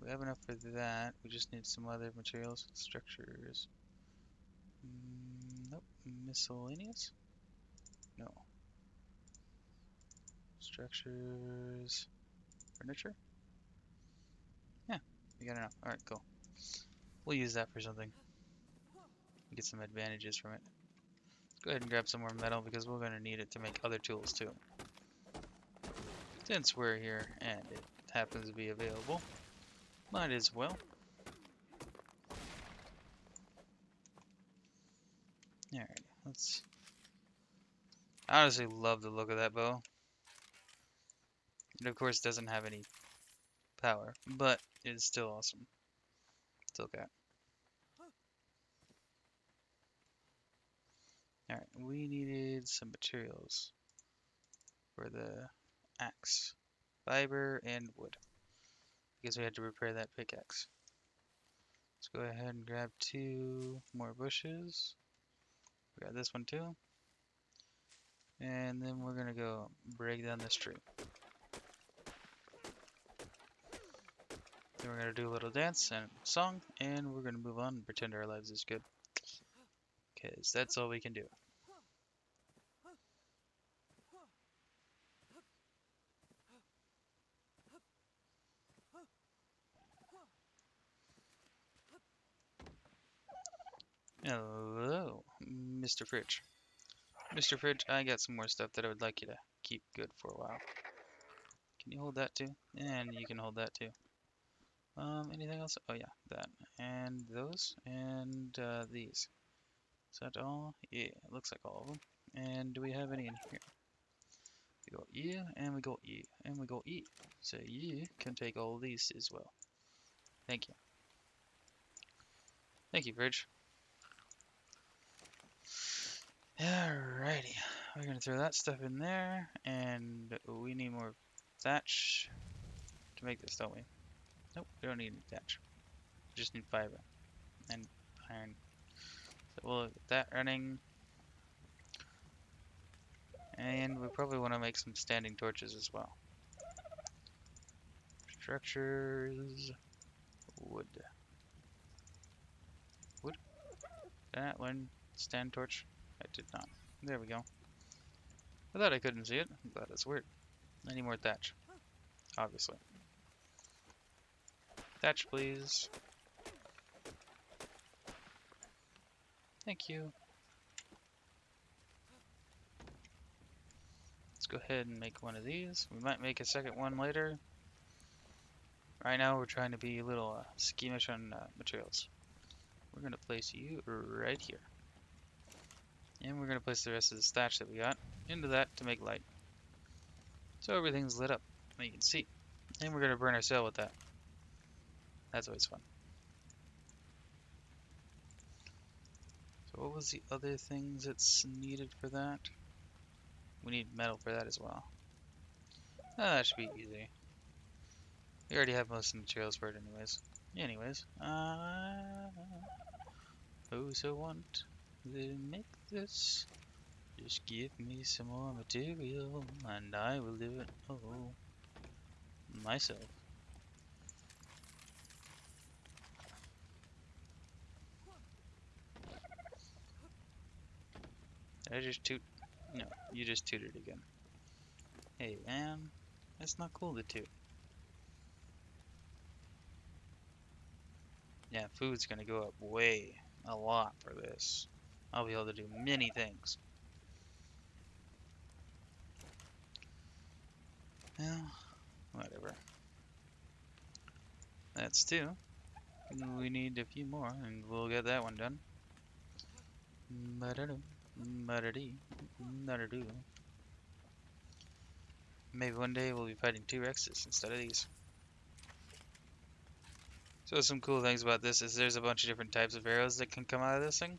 We have enough for that. We just need some other materials. Structures. Nope. Miscellaneous? No. Structures. Furniture? Yeah, we got enough. Alright, cool. We'll use that for something. Get some advantages from it. Go ahead and grab some more metal because we're going to need it to make other tools too. Since we're here and it happens to be available, might as well. Alright, let's... I honestly love the look of that bow. It of course doesn't have any power, but it's still awesome to look at. Alright, we needed some materials for the axe. Fiber and wood. Because we had to repair that pickaxe. Let's go ahead and grab 2 more bushes. Grab this one too. And then we're gonna go break down this tree. Then we're gonna do a little dance and song, and we're gonna move on and pretend our lives is good. because that's all we can do. Hello, Mr. Fridge. Mr. Fridge, I got some more stuff that I would like you to keep good for a while. Can you hold that too? And you can hold that too. Anything else? Oh yeah, that. And those. And these. Is that all? Yeah, it looks like all of them. And do we have any in here? We go E, and we go E, and we go E. So you can take all of these as well. Thank you. Thank you, Fridge. Alrighty. We're gonna throw that stuff in there, and we need more thatch to make this, don't we? Nope, we don't need any thatch. We just need fiber and iron. So we'll get that running. And we probably want to make some standing torches as well. Structures. Wood. Wood? Did I not learn stand torch? I did not. There we go. I thought I couldn't see it, but it's weird. I need more thatch. Obviously. Thatch, please. Thank you. Let's go ahead and make one of these. We might make a second one later. Right now we're trying to be a little schemish on materials. We're going to place you right here. And we're going to place the rest of the thatch that we got into that to make light. So everything's lit up, you can see. And we're going to burn our sail with that. That's always fun. So what was the other things that's needed for that? We need metal for that as well. That should be easy. We already have most of the materials for it anyways. Oh, so want to make this. Just give me some more material and I will do it all myself. Did I just toot? No, you just tooted again. Hey man, that's not cool to toot. Yeah, food's gonna go up a lot for this. I'll be able to do many things. Well, whatever. That's two. We need a few more, and we'll get that one done. Maybe one day we'll be fighting T-Rexes instead of these. So some cool things about this is there's a bunch of different types of arrows that can come out of this thing.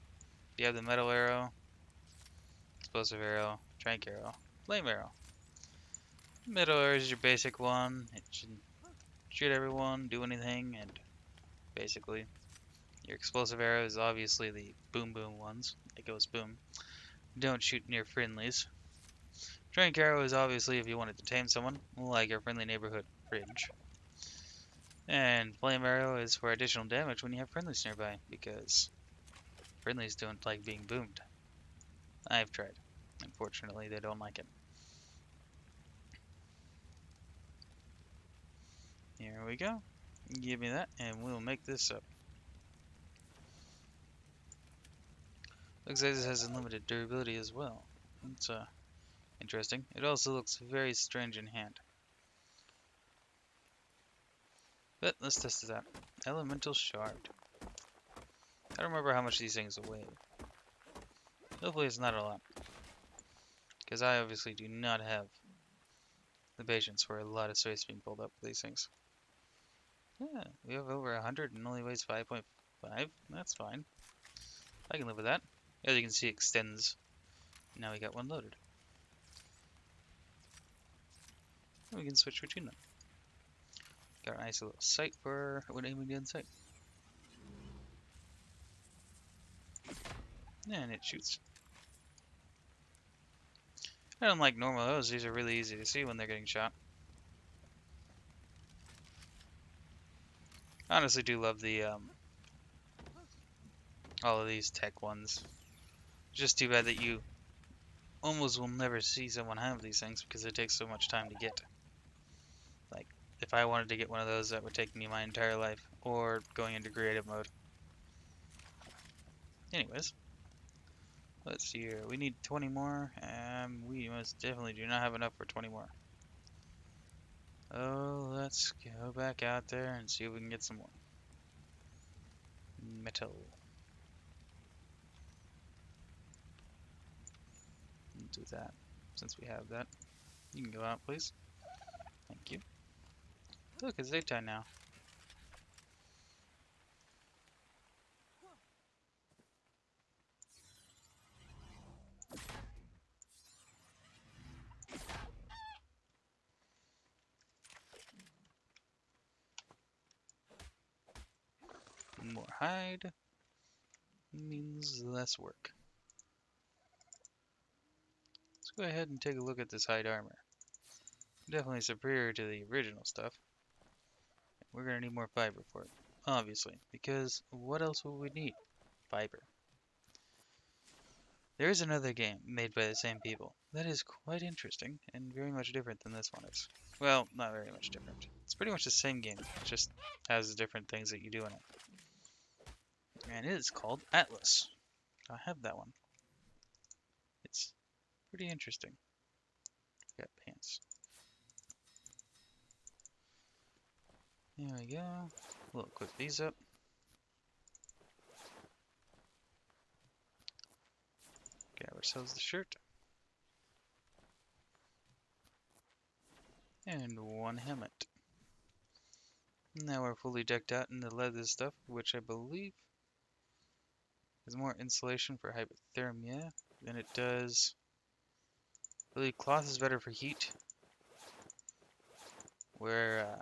You have the metal arrow, explosive arrow, trank arrow, flame arrow. Metal arrow is your basic one. It should shoot everyone, do anything, and basically your explosive arrow is obviously the boom boom ones. It goes boom. Don't shoot near friendlies. Trank arrow is obviously if you wanted to tame someone, like your friendly neighborhood fridge. And flame arrow is for additional damage when you have friendlies nearby, because friendlies don't like being boomed. I've tried. Unfortunately, they don't like it. Here we go. Give me that, and we'll make this up. Looks like this has unlimited durability as well. It's interesting. It also looks very strange in hand. But let's test this out. Elemental shard. I don't remember how much these things weigh. Hopefully it's not a lot. Because I obviously do not have the patience for a lot of space being pulled up with these things. Yeah, we have over 100 and only weighs 5.5. That's fine. I can live with that. As you can see, it extends. Now we got one loaded. And we can switch between them. Got a nice little sight for when aiming down sight. And it shoots. I don't like normal arrows. These are really easy to see when they're getting shot. I honestly do love the all of these tech ones. Just too bad that you almost will never see someone have these things because it takes so much time to get. Like, if I wanted to get one of those, that would take me my entire life, or going into creative mode. Anyways, let's see here. We need 20 more. We most definitely do not have enough for 20 more. Oh, let's go back out there and see if we can get some more metal. Do that since we have that. You can go out, please. Thank you. Look, it's daytime now. More hide means less work. Let's go ahead and take a look at this hide armor. Definitely superior to the original stuff. We're gonna need more fiber for it, obviously, because what else would we need? Fiber. There is another game made by the same people that is quite interesting and very much different than this one is. Well, not very much different. It's pretty much the same game, it just has different things that you do in it. And it is called Atlas. I have that one. It's pretty interesting. Got pants. There we go. We'll equip these up. Grab ourselves the shirt. And one helmet. Now we're fully decked out in the leather stuff, which I believe has more insulation for hypothermia than it does. I believe cloth is better for heat, where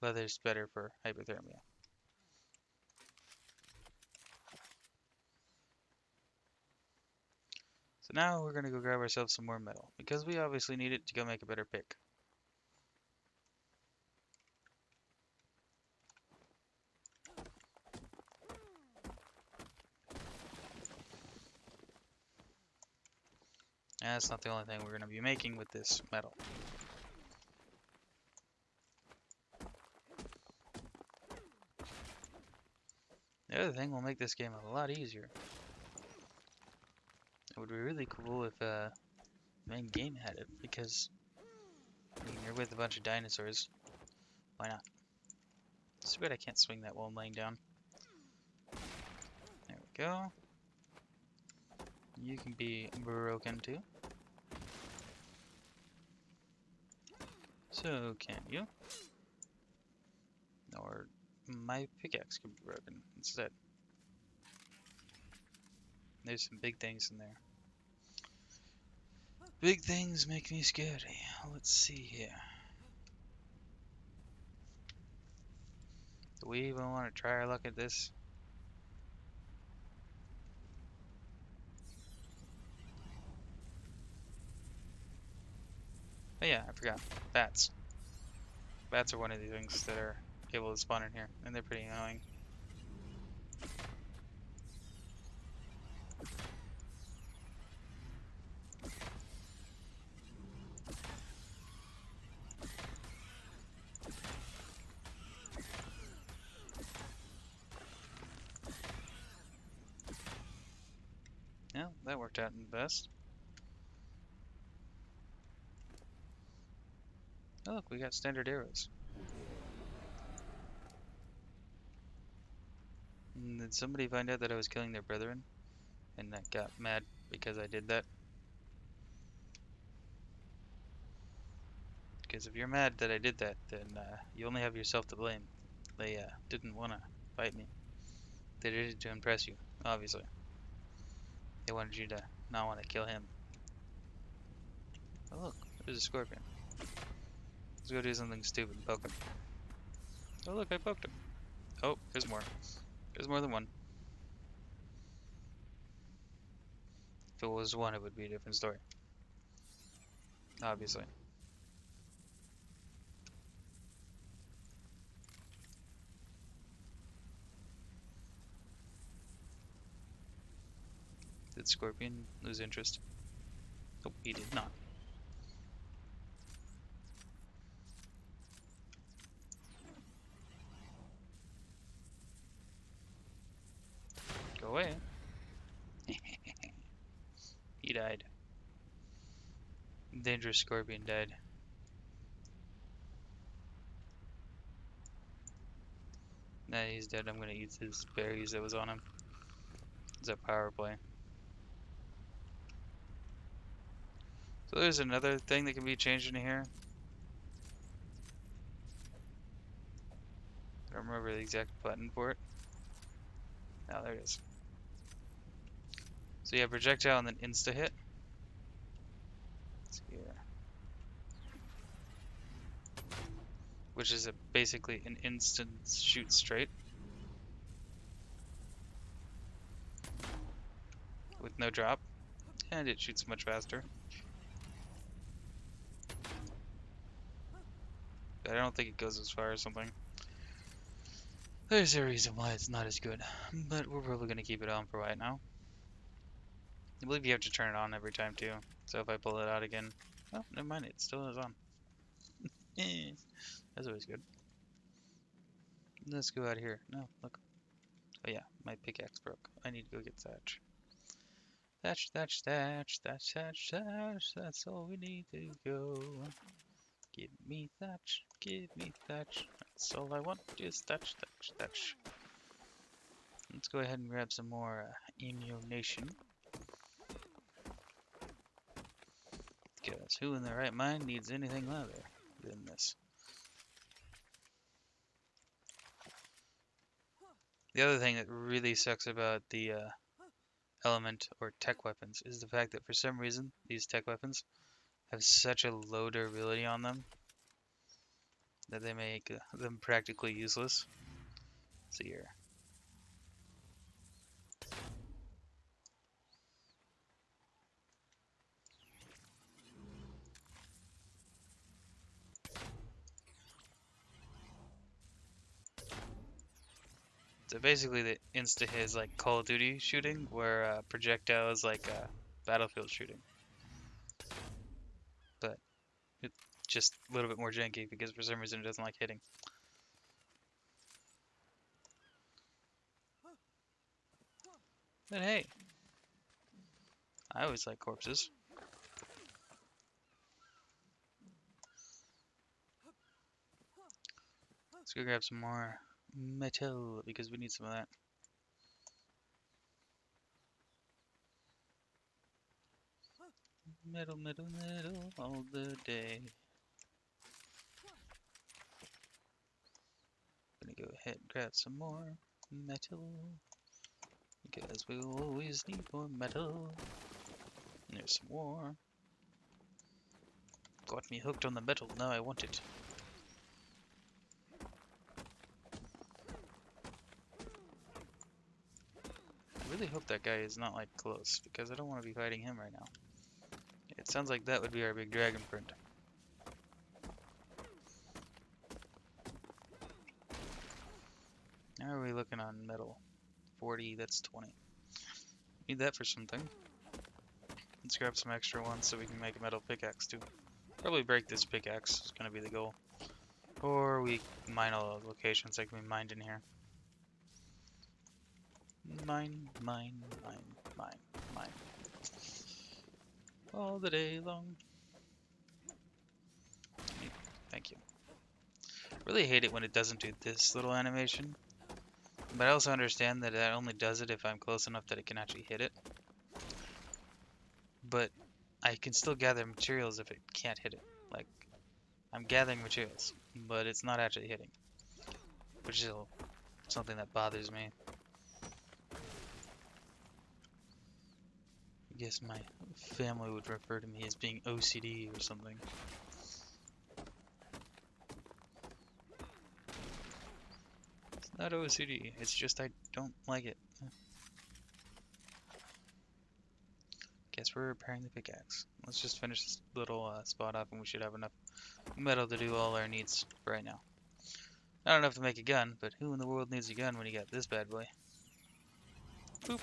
leather is better for hypothermia. So now we're going to go grab ourselves some more metal, because we obviously need it to go make a better pick. And that's not the only thing we're going to be making with this metal. The other thing will make this game a lot easier. It would be really cool if the main game had it, because I mean, you're with a bunch of dinosaurs. Why not? It's too bad I can't swing that while I'm laying down. There we go. You can be broken too. So can you? Or my pickaxe could be broken instead. There's some big things in there. Big things make me scary. Let's see here. Do we even want to try our luck at this? Oh yeah, I forgot. Bats. Bats are one of the things that are able to spawn in here, and they're pretty annoying. Yeah, that worked out in the best. Oh look, we got standard arrows. And did somebody find out that I was killing their brethren? And that got mad because I did that? Because if you're mad that I did that, then you only have yourself to blame. They didn't want to fight me. They did it to impress you, obviously. They wanted you to not want to kill him. Oh look, there's a scorpion. Let's go do something stupid and poke him. Oh look, I poked him. Oh, there's more. There's more than one. If it was one, it would be a different story. Obviously. Did Scorpion lose interest? Nope, he did not. Go away. He died. Dangerous Scorpion died. Nah, he's dead. I'm gonna eat his berries that was on him. It's a power play. So there's another thing that can be changed in here. I don't remember the exact button for it. Oh, there it is. So you have projectile and then insta hit. Let's see here. Which is basically an instant shoot straight with no drop, and it shoots much faster. But I don't think it goes as far as something. There's a reason why it's not as good, but we're probably going to keep it on for right now. I believe you have to turn it on every time too, so if I pull it out again, oh, never mind, it still is on. That's always good. Let's go out here. No, look. Oh yeah, my pickaxe broke. I need to go get thatch. Thatch, thatch, thatch, thatch, thatch, thatch. That's all we need to go. Give me thatch, give me thatch. That's all I want is thatch, thatch, thatch. Let's go ahead and grab some more ammunition. Because who in their right mind needs anything other than this? The other thing that really sucks about the element or tech weapons is the fact that for some reason these tech weapons have such a low durability on them that they make them practically useless. See here. So basically the insta hit is like Call of Duty shooting, where projectile is like Battlefield shooting. But it's just a little bit more janky because for some reason it doesn't like hitting. But hey, I always like corpses. Let's go grab some more metal because we need some of that. Metal, metal, metal all the day. Gonna go ahead and grab some more metal because we always need more metal. And there's some more. Got me hooked on the metal, now I want it. I really hope that guy is not like close because I don't want to be fighting him right now. It sounds like that would be our big dragon friend. How are we looking on metal? 40, that's 20. Need that for something. Let's grab some extra ones so we can make a metal pickaxe too. Probably break this pickaxe is gonna be the goal. Or we mine all the locations that can be mined in here. Mine, mine, mine, mine, mine. All the day long. Thank you. Really hate it when it doesn't do this little animation. But I also understand that it only does it if I'm close enough that it can actually hit it. But I can still gather materials if it can't hit it. Like, I'm gathering materials, but it's not actually hitting. Which is something that bothers me. I guess my family would refer to me as being OCD or something. It's not OCD, it's just I don't like it. Guess we're repairing the pickaxe. Let's just finish this little spot off and we should have enough metal to do all our needs for right now. Not enough to make a gun, but who in the world needs a gun when you got this bad boy? Boop.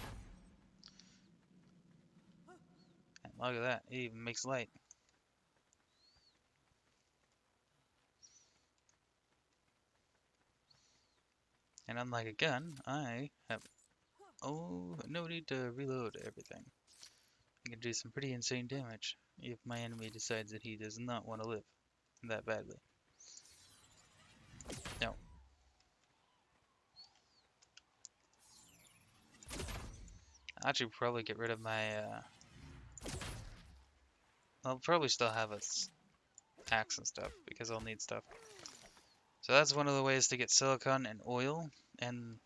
Look at that. It even makes light. And unlike a gun, I have no need to reload everything. I can do some pretty insane damage if my enemy decides that he does not want to live that badly. No. I should probably get rid of my, I'll probably still have a axe and stuff, because I'll need stuff. So that's one of the ways to get silicon and oil, and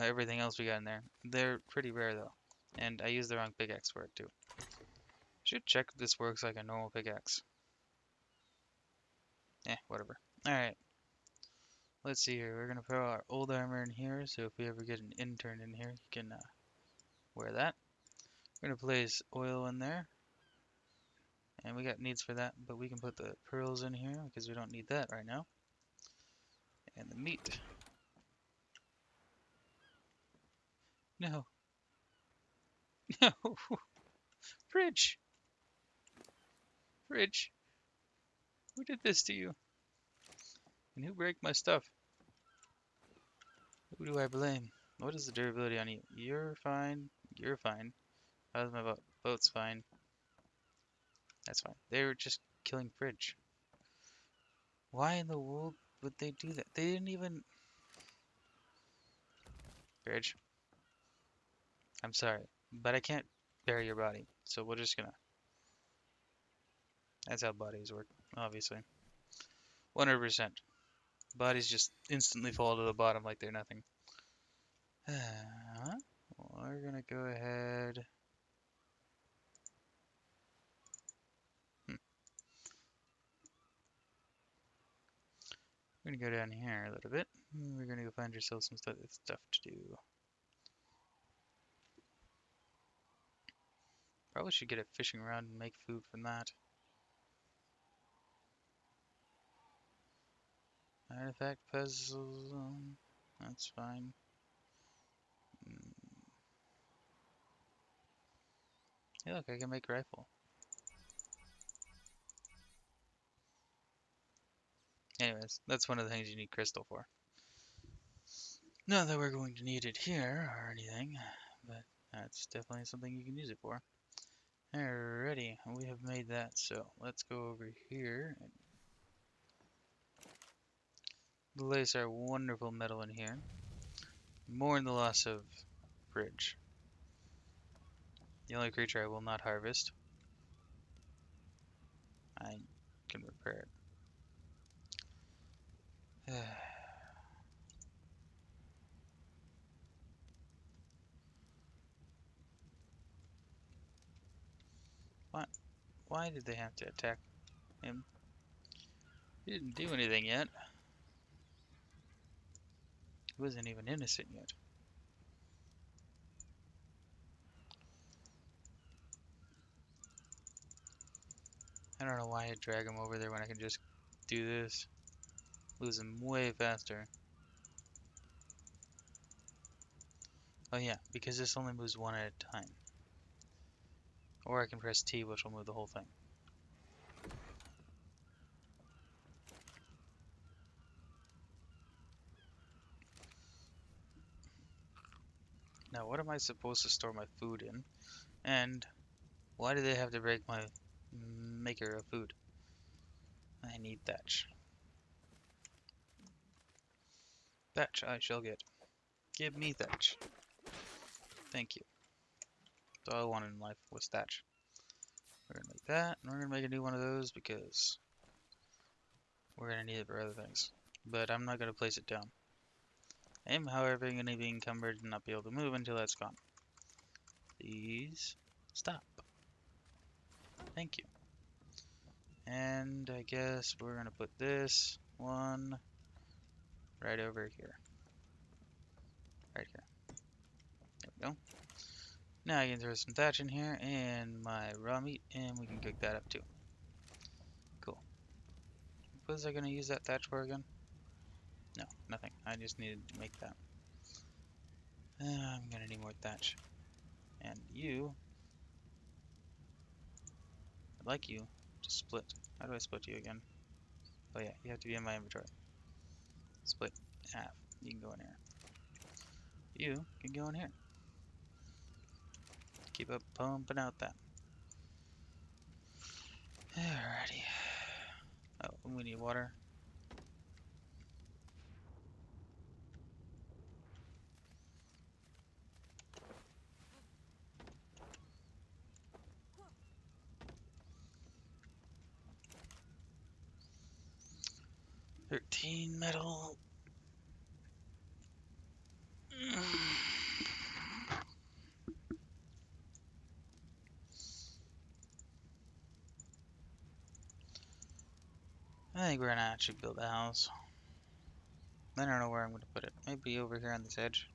everything else we got in there. They're pretty rare though, and I used the wrong pickaxe for it too. Should check if this works like a normal pickaxe. Whatever. Alright, let's see here. We're gonna put our old armor in here, so if we ever get an intern in here, he can wear that. We're gonna place oil in there, and we got needs for that, but we can put the pearls in here because we don't need that right now. And the meat. No. No. Fridge. Fridge. Who did this to you? And who break my stuff? Who do I blame? What is the durability on you? You're fine. You're fine. How's my boat? Boat's fine. That's fine. They were just killing Fridge. Why in the world would they do that? They didn't even... Fridge. I'm sorry, but I can't bury your body. So we're just gonna... That's how bodies work, obviously. 100%. Bodies just instantly fall to the bottom like they're nothing. We're gonna go ahead... We're gonna go down here a little bit. We're gonna go find ourselves some stuff to do. Probably should get a fishing rod and make food from that. Artifact puzzle. That's fine. Hey, look, I can make rifle. Anyways, that's one of the things you need crystal for. Not that we're going to need it here or anything, but that's definitely something you can use it for. Alrighty, we have made that, so let's go over here and place our wonderful metal in here. Mourn the loss of Bridge. The only creature I will not harvest. I can repair it. What? Why did they have to attack him? He didn't do anything yet. He wasn't even innocent yet. I don't know why I drag him over there when I can just do this. Lose him way faster. Oh yeah, because this only moves one at a time. Or I can press T, which will move the whole thing. Now, what am I supposed to store my food in? And why do they have to break my maker of food? I need thatch. Thatch I shall get. Give me thatch. Thank you. That's all I wanted in life was thatch. We're gonna make that, and we're gonna make a new one of those because we're gonna need it for other things. But I'm not gonna place it down. I am, however, gonna be encumbered and not be able to move until that's gone. Please stop. Thank you. And I guess we're gonna put this one right over here. Right here. There we go. Now I can throw some thatch in here and my raw meat, and we can cook that up too. Cool. What was I gonna use that thatch for again? No, nothing. I just needed to make that. I'm gonna need more thatch. And you I'd like you to split. How do I split you again? Oh yeah, you have to be in my inventory. Split in half. You can go in here. You can go in here. Keep up pumping out that. Alrighty. Oh, we need water. $13 metal. I think we're gonna actually build a house. I don't know where I'm gonna put it. Maybe over here on this edge.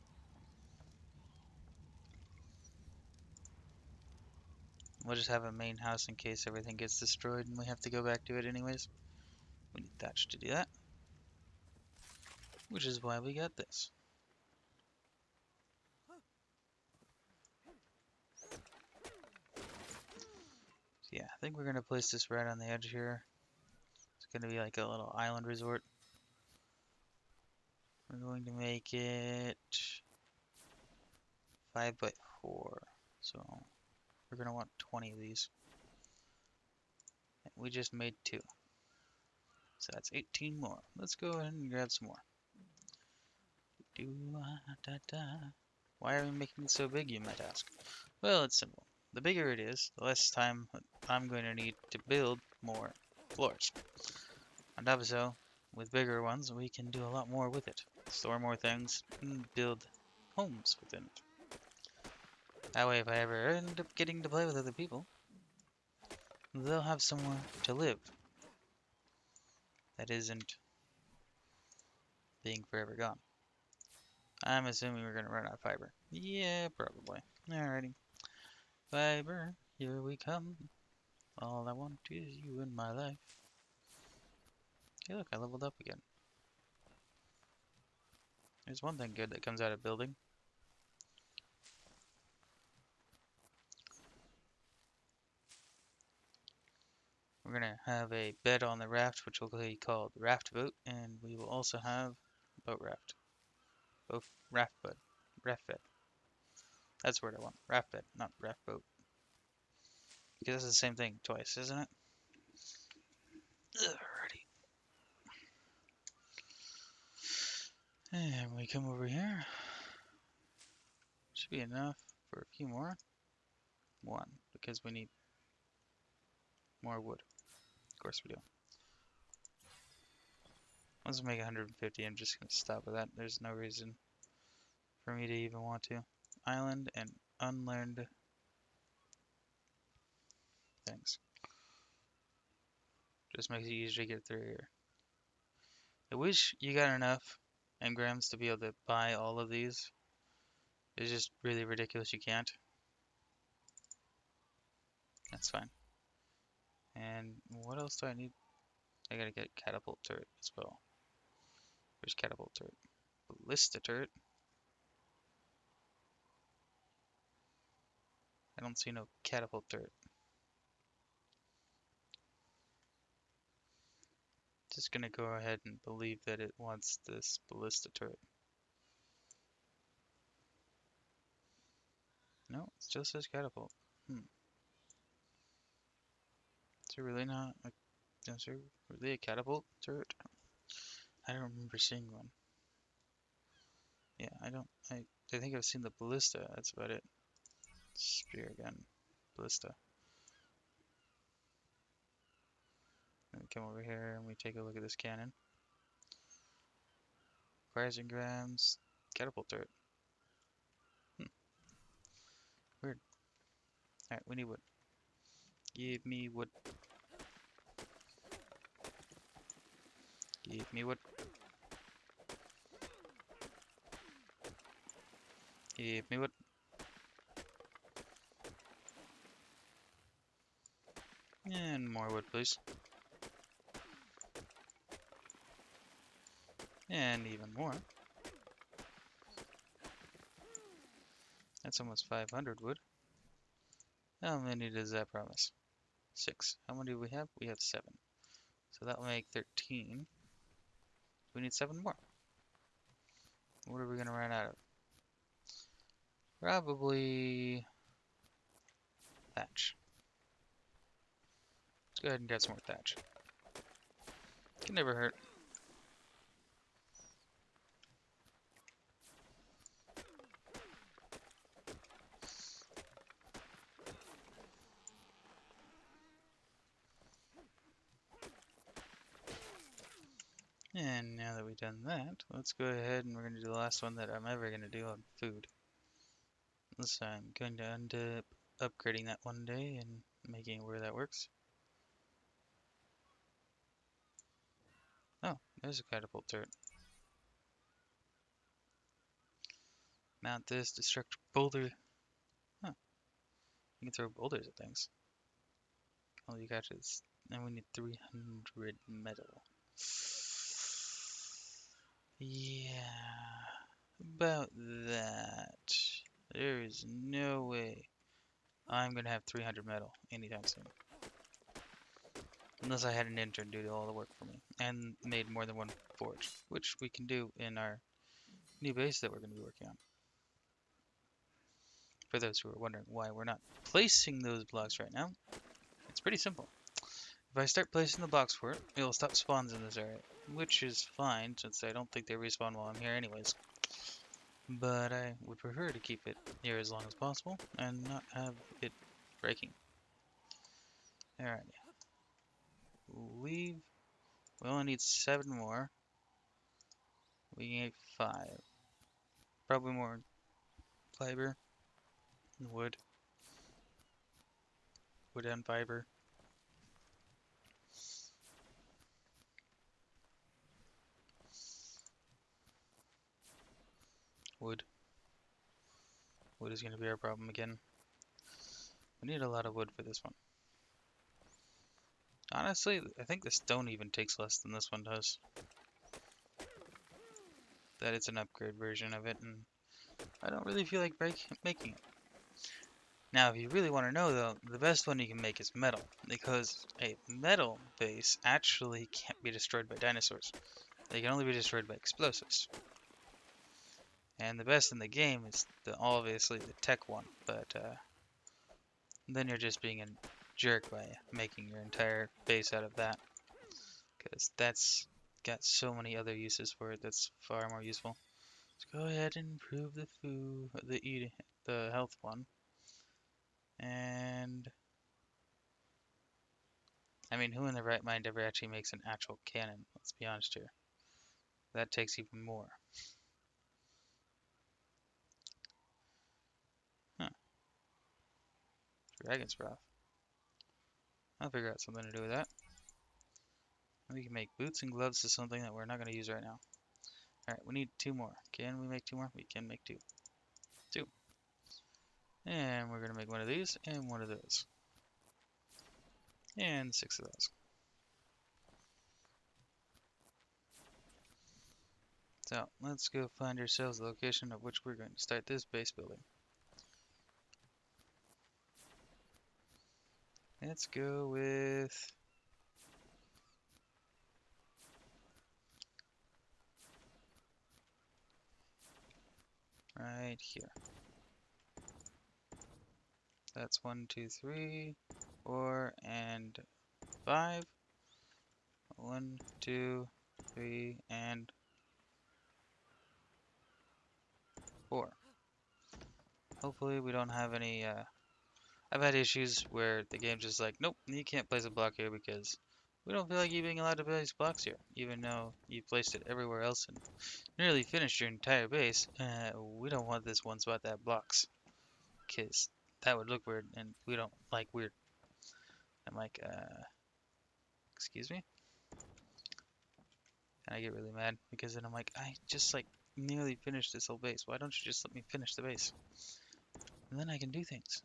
We'll just have a main house in case everything gets destroyed and we have to go back to it anyways. We need thatch to do that. Which is why we got this. So yeah, I think we're gonna place this right on the edge here. It's gonna be like a little island resort. We're going to make it 5 by 4. So we're gonna want 20 of these. We just made 2. So that's 18 more. Let's go ahead and grab some more. Why are we making it so big, you might ask? Well, it's simple. The bigger it is, the less time I'm going to need to build more floors. On top of so, with bigger ones, we can do a lot more with it. Store more things, and build homes within it. That way, if I ever end up getting to play with other people, they'll have somewhere to live that isn't being forever gone. I'm assuming we're going to run out of fiber. Yeah, probably. Alrighty. Fiber, here we come. All I want is you in my life. Hey look, I leveled up again. There's one thing good that comes out of building. We're gonna have a bed on the raft, which will be called raft boat, and we will also have boat raft. Both raft bed. Raft bed. That's the word I want. Raft bed, not raft boat. Because it's the same thing twice, isn't it? Alrighty. And we come over here. Should be enough for a few more. 1, because we need more wood. Of course we do. Once we make 150, I'm just going to stop with that. There's no reason for me to even want to. Island and unlearned things. Just makes it easier to get through here. I wish you got enough engrams to be able to buy all of these. It's just really ridiculous you can't. That's fine. And what else do I need? I gotta get catapult turret as well. Where's catapult turret? Ballista turret? I don't see no catapult turret. Just gonna go ahead and believe that it wants this ballista turret. No, it just says catapult. Is it really not? Is there really a catapult turret? I don't remember seeing one. Yeah, I think I've seen the ballista. That's about it. Spear gun. Ballista. And we come over here and we take a look at this cannon. Requires engrams. Catapult turret. Weird. Alright, we need wood. Give me wood. Give me wood. Give me wood. And more wood, please. And even more. That's almost 500 wood. How many does that promise? 6. How many do we have? We have 7. So that will make 13. We need 7 more. What are we going to run out of? Probably thatch. Let's go ahead and get some more thatch. Can never hurt. And now that we've done that, let's go ahead and we're going to do the last one that I'm ever going to do on food. So I'm going to end up upgrading that one day and making it where that works. Oh, there's a catapult turret. Mount this, destruct boulder. Huh, you can throw boulders at things. All you got is, and we need 300 metal. Yeah, about that. There is no way I'm gonna have 300 metal anytime soon. Unless I had an intern do all the work for me and made more than one forge, which we can do in our new base that we're going to be working on. For those who are wondering why we're not placing those blocks right now, it's pretty simple. If I start placing the blocks for it, it'll stop spawns in this area, which is fine since I don't think they respawn while I'm here anyways. But I would prefer to keep it here as long as possible and not have it breaking. Alright. We only need 7 more. We need 5. Probably more fiber and wood. Wood and fiber. Wood. Wood is going to be our problem again. We need a lot of wood for this one. Honestly, I think the stone even takes less than this one does. That it's an upgrade version of it, and I don't really feel like making it. Now, if you really want to know though, the best one you can make is metal, because a metal base actually can't be destroyed by dinosaurs. They can only be destroyed by explosives. And the best in the game is obviously the tech one, but then you're just being a jerk by making your entire base out of that, because that's got so many other uses for it that's far more useful. Let's go ahead and improve the food, the health one. And I mean, who in their right mind ever actually makes an actual cannon? Let's be honest here. That takes even more. Huh. Dragon's breath. I'll figure out something to do with that. We can make boots and gloves is something that we're not going to use right now. Alright, we need 2 more. Can we make 2 more? We can make 2. 2. And we're going to make one of these and one of those. And 6 of those. So, let's go find ourselves the location of which we're going to start this base building. Let's go with right here. That's 1, 2, 3, 4, and 5. 1, 2, 3, and 4. Hopefully we don't have any, I've had issues where the game's just like, nope, you can't place a block here because we don't feel like you being allowed to place blocks here, even though you placed it everywhere else and nearly finished your entire base. We don't want this one spot that blocks, because that would look weird, and we don't like weird. I'm like, excuse me? And I get really mad, because then I'm like, I just like nearly finished this whole base. Why don't you just let me finish the base? And then I can do things.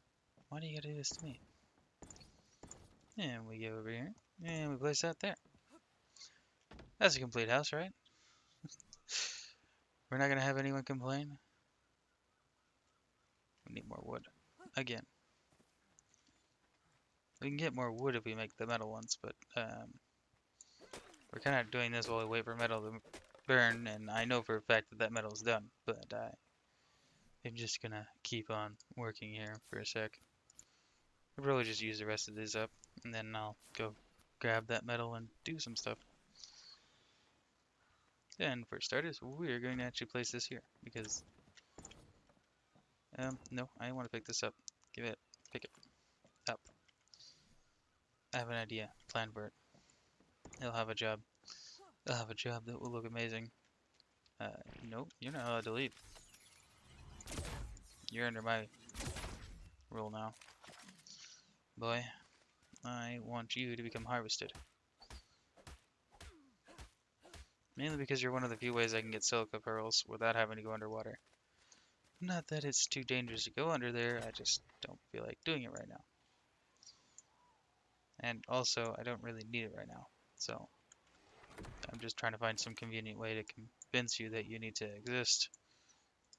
Why do you gotta do this to me? And we go over here, and we place that there. That's a complete house, right? We're not gonna have anyone complain. We need more wood. Again. We can get more wood if we make the metal ones, but we're kind of doing this while we wait for metal to burn, and I know for a fact that that metal is done, but I'm just gonna keep on working here for a sec. I'll probably just use the rest of these up, and then I'll go grab that metal and do some stuff. And for starters, we're going to actually place this here, because, no, I want to pick this up. Pick it up. I have an idea, plan for it. It'll have a job. It'll have a job that will look amazing. No, you're not allowed to leave. You're under my rule now. Boy, I want you to become harvested. Mainly because you're one of the few ways I can get silica pearls without having to go underwater. Not that it's too dangerous to go under there, I just don't feel like doing it right now. And also, I don't really need it right now. So, I'm just trying to find some convenient way to convince you that you need to exist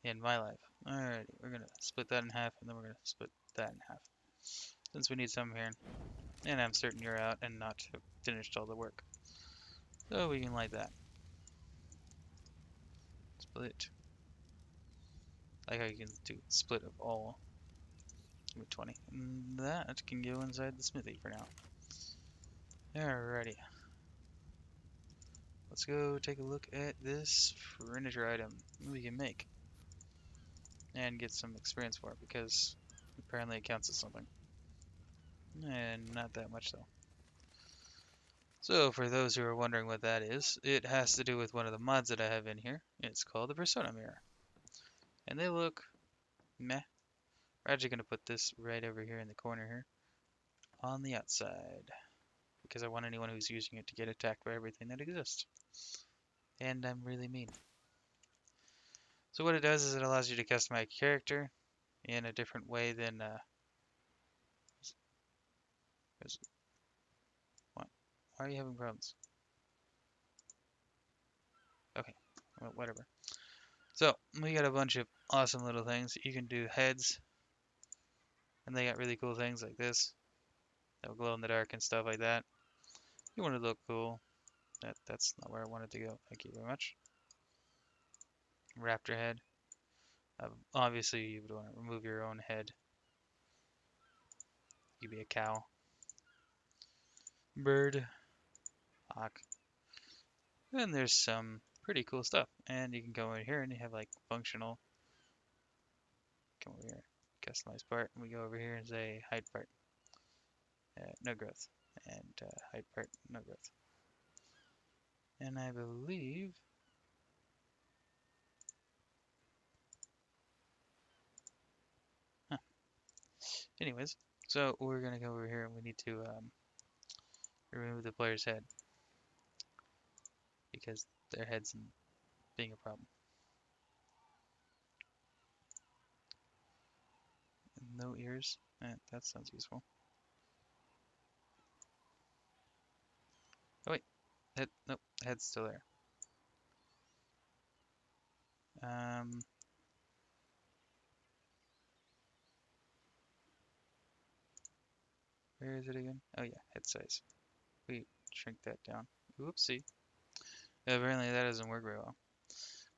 in my life. Alrighty, we're gonna split that in half, and then we're gonna split that in half. Since we need some here, and I'm certain you're out and not have finished all the work. So we can light that. Split. Like how you can do split of all. Give me 20. And that can go inside the smithy for now. Alrighty. Let's go take a look at this furniture item we can make. And get some experience for it, because apparently it counts as something. And not that much though. So for those who are wondering what that is, it has to do with one of the mods that I have in here. It's called the Persona Mirror. And they look meh. We're actually going to put this right over here in the corner here on the outside, because I want anyone who's using it to get attacked by everything that exists. And I'm really mean. So what it does is it allows you to customize your character in a different way than what? Why are you having problems? Okay, well, whatever. So we got a bunch of awesome little things. You can do heads, and they got really cool things like this. They'll glow in the dark and stuff like that. You want to look cool. That's not where I wanted to go. Thank you very much. Raptor head. Obviously, you would want to remove your own head. You could be a cow. Bird. Hawk. And there's some pretty cool stuff. And you can go in here and you have like functional. Come over here. Customize part. And we go over here and say height part. No growth. And height part. No growth. And I believe. Huh. Anyways, so we're gonna go over here and we need to remove the player's head, because their head's being a problem. No ears. That sounds useful. Oh wait, head. Nope, head's still there. Where is it again? Oh yeah, head size. We shrink that down. Whoopsie. Apparently that doesn't work very well.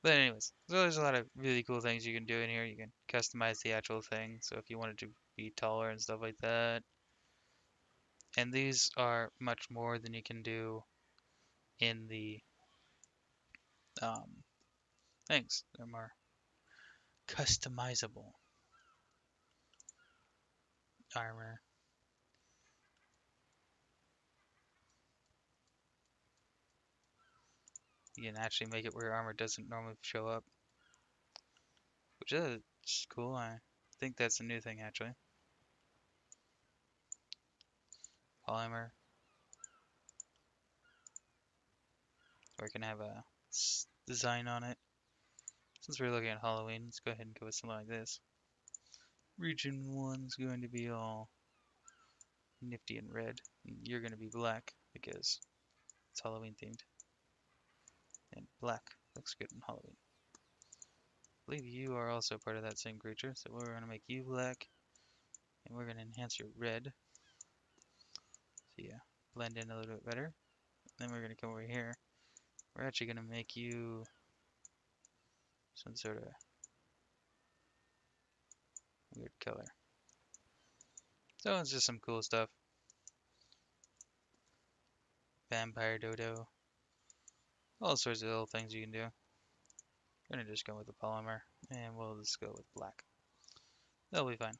But anyways, so there's a lot of really cool things you can do in here. You can customize the actual thing. So if you wanted to be taller and stuff like that. And these are much more than you can do in the things. They're more customizable. Armor. You can actually make it where armor doesn't normally show up, which is cool. I think that's a new thing actually. Polymer. Or I can have a design on it. Since we're looking at Halloween, let's go ahead and go with something like this. Region 1 is going to be all nifty and red. And you're going to be black because it's Halloween themed. And black looks good in Halloween. I believe you are also part of that same creature, so we're going to make you black. And we're going to enhance your red. So yeah, blend in a little bit better. Then we're gonna come over here. We're actually gonna make you some sort of weird color. So it's just some cool stuff. Vampire dodo. All sorts of little things you can do. We're gonna just go with the polymer and we'll just go with black. That'll be fine.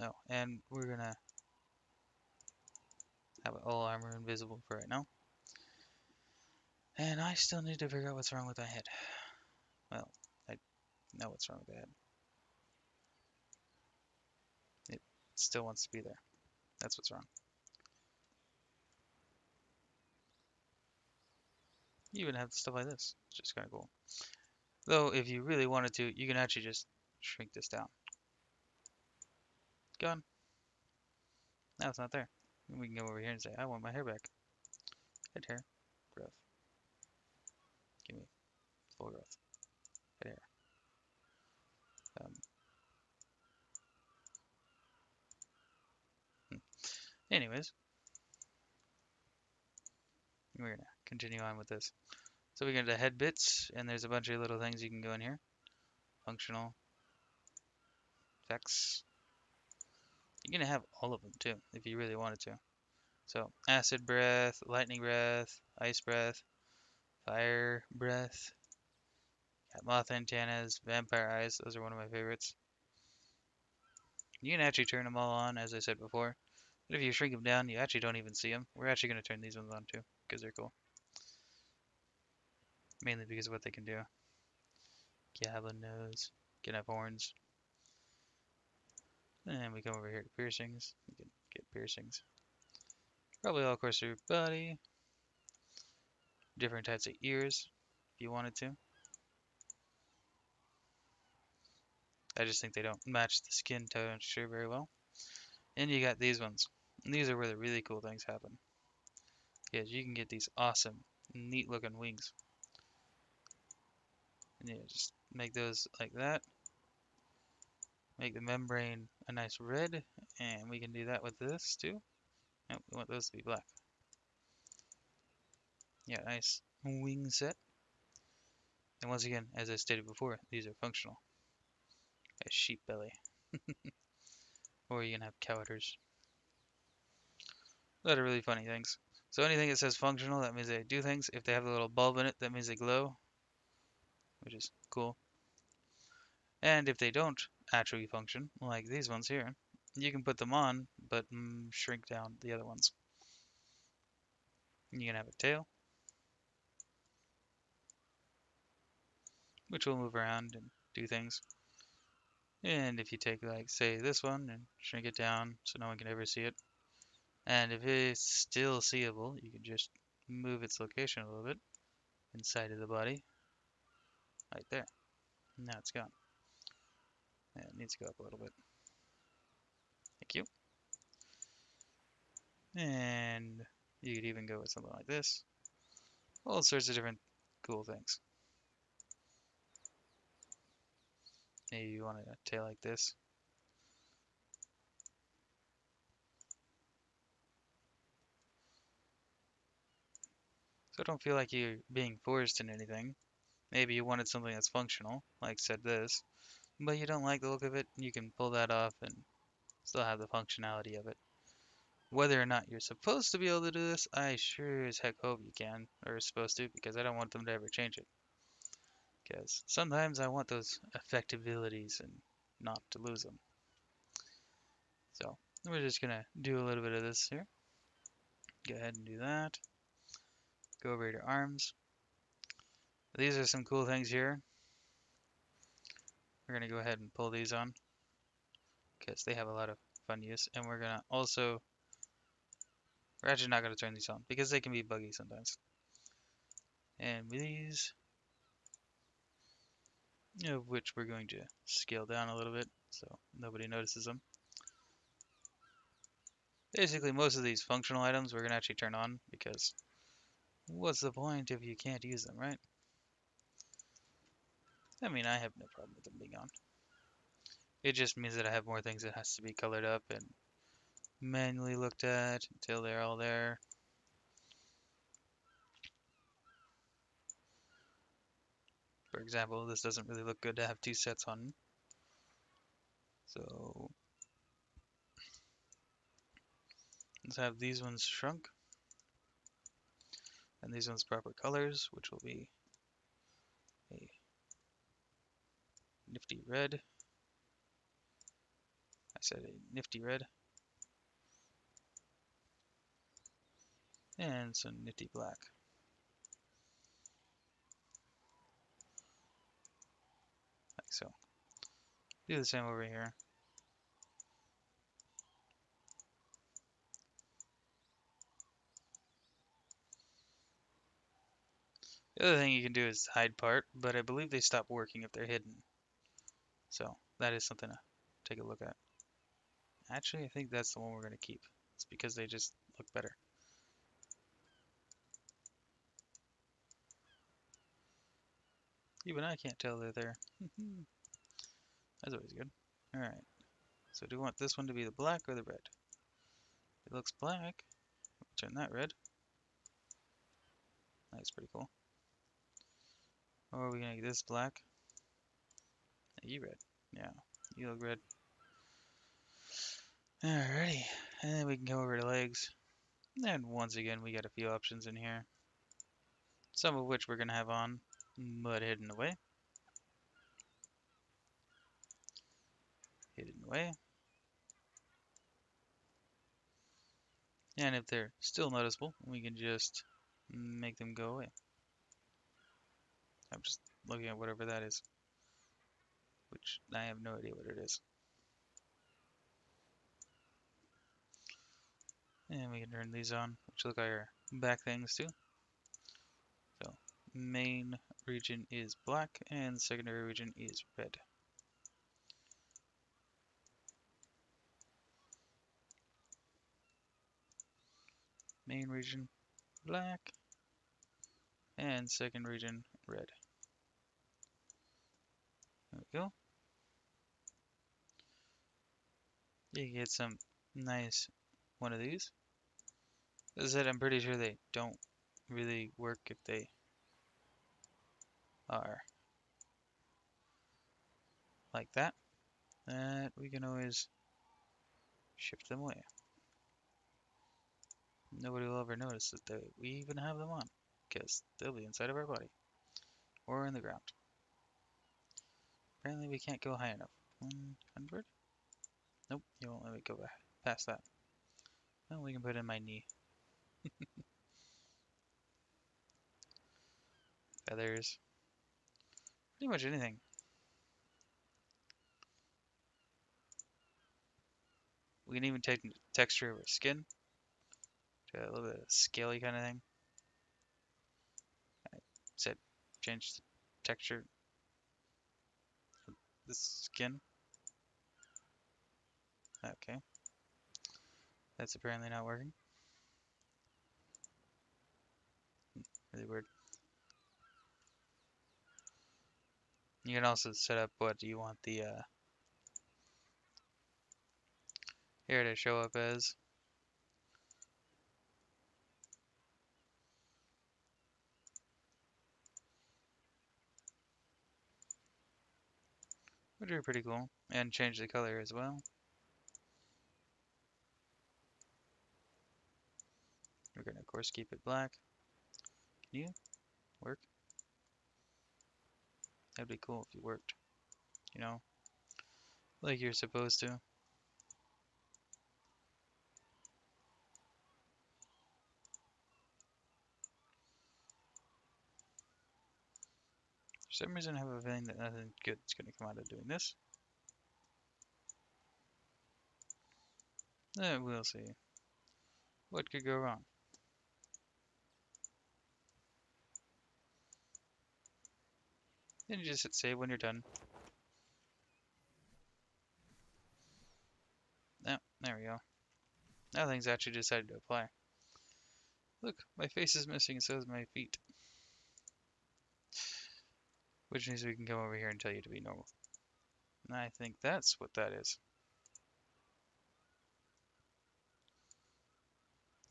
Oh, and we're gonna have all armor invisible for right now. And I still need to figure out what's wrong with my head. Well, I know what's wrong with the head. It still wants to be there. That's what's wrong. You even have stuff like this, which is kind of cool. Though, if you really wanted to, you can actually just shrink this down. Gone. Now it's not there. And we can go over here and say, I want my hair back. Head hair. Growth. Give me full growth. Head hair. Um, Anyways, we're going to continue on with this. So we get the head bits, and there's a bunch of little things you can go in here. Functional. Effects. You're going to have all of them too, if you really wanted to. So, acid breath, lightning breath, ice breath, fire breath, got moth antennas, vampire eyes, those are one of my favorites. You can actually turn them all on, as I said before. But if you shrink them down, you actually don't even see them. We're actually going to turn these ones on too, because they're cool. Mainly because of what they can do. Goblin nose, can have horns. And we come over here to piercings. You can get piercings. Probably all across your body. Different types of ears, if you wanted to. I just think they don't match the skin texture very well. And you got these ones. And these are where the really cool things happen. Because you can get these awesome, neat looking wings. And yeah, just make those like that. Make the membrane a nice red. And we can do that with this too. Nope, we want those to be black. Yeah, nice wing set. And once again, as I stated before, these are functional. A sheep belly. Or you can have cow udders. That are really funny things. So anything that says functional, that means they do things. If they have a little bulb in it, that means they glow, which is cool. And if they don't actually function, like these ones here, you can put them on, but shrink down the other ones. You can have a tail, which will move around and do things. And if you take, like, say, this one and shrink it down so no one can ever see it, and if it's still seeable, you can just move its location a little bit inside of the body, right there. Now it's gone. And it needs to go up a little bit. Thank you. And you could even go with something like this. All sorts of different cool things. Maybe you want a tail like this. So don't feel like you're being forced in anything. Maybe you wanted something that's functional, like said this, but you don't like the look of it, you can pull that off and still have the functionality of it. Whether or not you're supposed to be able to do this, I sure as heck hope you can, or are supposed to, because I don't want them to ever change it. Because sometimes I want those effectabilities and not to lose them. So we're just gonna do a little bit of this here. Go ahead and do that. Go over to arms. These are some cool things here. We're gonna go ahead and pull these on because they have a lot of fun use. And we're gonna also, we're actually not gonna turn these on because they can be buggy sometimes. And these, of which we're going to scale down a little bit so nobody notices them. Basically, most of these functional items we're gonna actually turn on because what's the point if you can't use them, right? I mean, I have no problem with them being on. It just means that I have more things that has to be colored up and manually looked at until they're all there. For example, this doesn't really look good to have two sets on. So let's have these ones shrunk and these ones proper colors, which will be a nifty red. I said a nifty red. And some nifty black. Like so. Do the same over here. The other thing you can do is hide part, but I believe they stop working if they're hidden. So that is something to take a look at. Actually, I think that's the one we're going to keep. It's because they just look better. Even I can't tell they're there. That's always good. Alright, so do you want this one to be the black or the red? It looks black. Turn that red. That's pretty cool. Or are we going to get this black? You red. Yeah, you look red. Alrighty, and then we can go over to legs. And once again, we got a few options in here. Some of which we're going to have on, but hidden away. Hidden away. And if they're still noticeable, we can just make them go away. I'm just looking at whatever that is, which I have no idea what it is. And we can turn these on, which look like our back things too. So main region is black and secondary region is red. Main region black and second region red. There we go. You can get some nice one of these. As I said, I'm pretty sure they don't really work if they are like that. That we can always shift them away. Nobody will ever notice that we even have them on, because they'll be inside of our body or in the ground. Apparently we can't go high enough. 100? Nope, you won't let me go past that. Well, we can put it in my knee. Feathers. Pretty much anything. We can even take the texture of our skin to a little bit of scaly kind of thing. I said change the texture of the skin. Okay. That's apparently not working. Really weird. You can also set up what you want the hair to show up as. Which are pretty cool. And change the color as well. We're gonna of course keep it black. Can you work? That'd be cool if you worked. You know, like you're supposed to. For some reason I have a feeling that nothing good is gonna come out of doing this. We'll see. What could go wrong? Then you just hit save when you're done. Oh, there we go. Now things actually decided to apply. Look, my face is missing and so is my feet. Which means we can come over here and tell you to be normal. And I think that's what that is.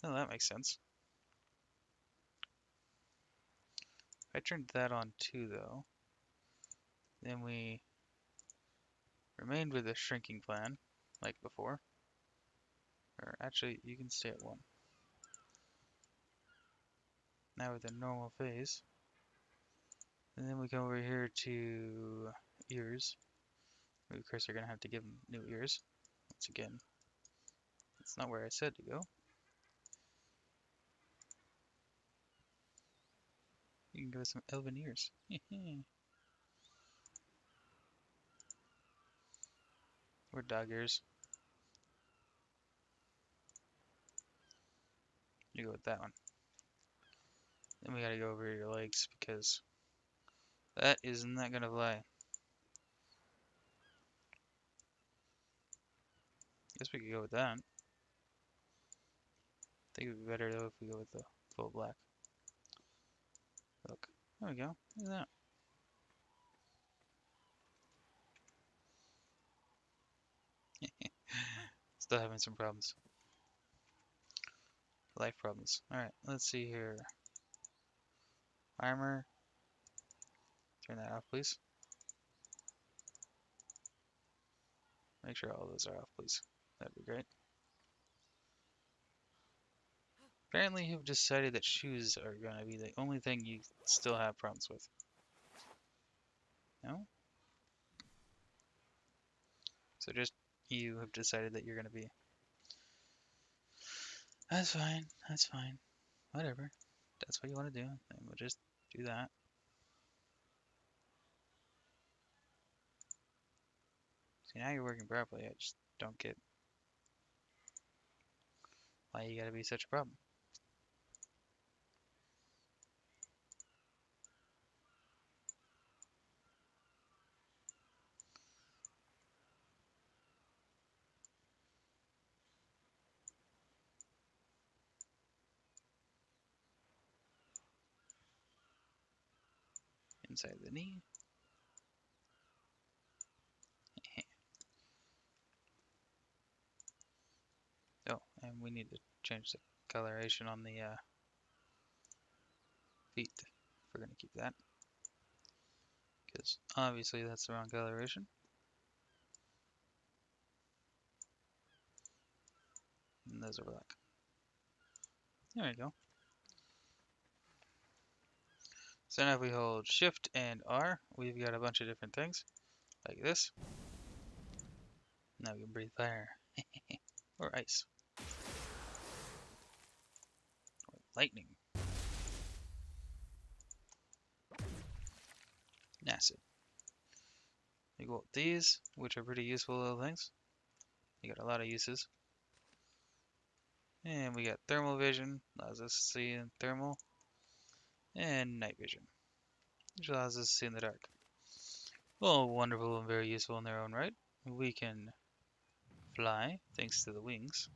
Oh, that makes sense. If I turned that on too, though, then we remained with the shrinking plan, like before. Or actually, you can stay at 1. Now with the normal phase. And then we come over here to ears. We, of course, are going to have to give them new ears. Once again, that's not where I said to go. You can give us some elven ears. Or dog ears. You go with that one. Then we gotta go over your legs because that is not gonna fly. Guess we could go with that. I think it would be better though if we go with the full black. Look, there we go. Look at that. Still having some problems. Life problems. Alright, let's see here. Armor. Turn that off, please. Make sure all those are off, please. That'd be great. Apparently you've decided that shoes are gonna be the only thing you still have problems with. No? So just you have decided that you're gonna be. That's fine, that's fine. Whatever. That's what you want to do, then we'll just do that. See, now you're working properly. I just don't get why you gotta be such a problem. Inside the knee. Oh, and we need to change the coloration on the feet if we're gonna keep that. Because obviously that's the wrong coloration. And those are black. There we go. So now if we hold Shift and R, we've got a bunch of different things, like this. Now we can breathe fire. Or ice. Or lightning. Acid. We go with these, which are pretty useful little things. You got a lot of uses. And we got thermal vision, allows us to see in thermal. And night vision, which allows us to see in the dark. All wonderful and very useful in their own right. We can fly, thanks to the wings.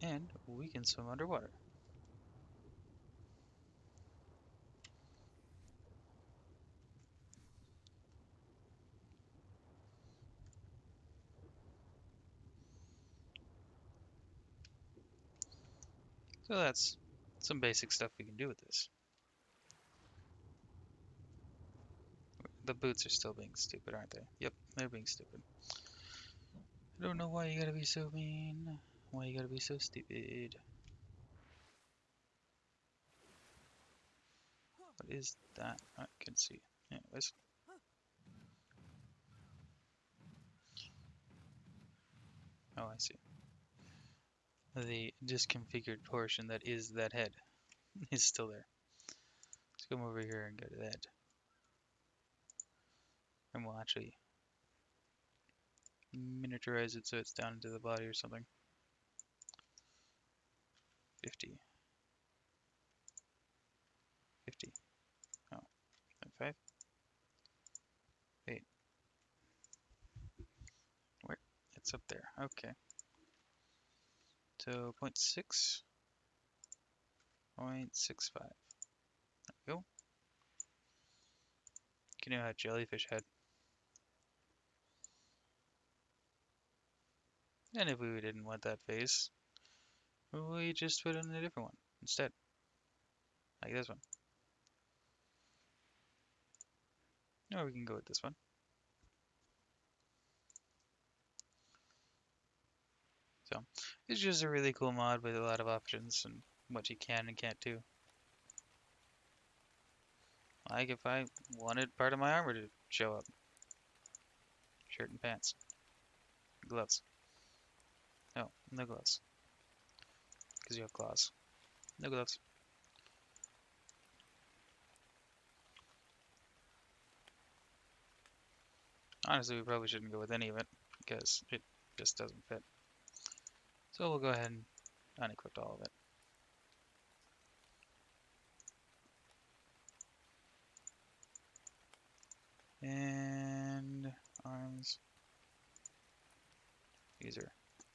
And we can swim underwater. So that's some basic stuff we can do with this. The boots are still being stupid, aren't they? Yep, they're being stupid. I don't know why you gotta be so mean. Why you gotta be so stupid. What is that? I can see. Anyways. Oh, I see. The disconfigured portion that is that head is still there. Let's come over here and go to that. And we'll actually miniaturize it so it's down into the body or something. 50. 50. Oh, 5. Wait. Where? It's up there. Okay. So 0.6. 0.65. There we go. You can know how jellyfish head. And if we didn't want that face, we just put in a different one instead, like this one. Or we can go with this one. So it's just a really cool mod with a lot of options and what you can and can't do. Like if I wanted part of my armor to show up. Shirt and pants. Gloves. No, no gloves. Because you have claws. No gloves. Honestly, we probably shouldn't go with any of it because it just doesn't fit. So we'll go ahead and unequip all of it. And arms. These are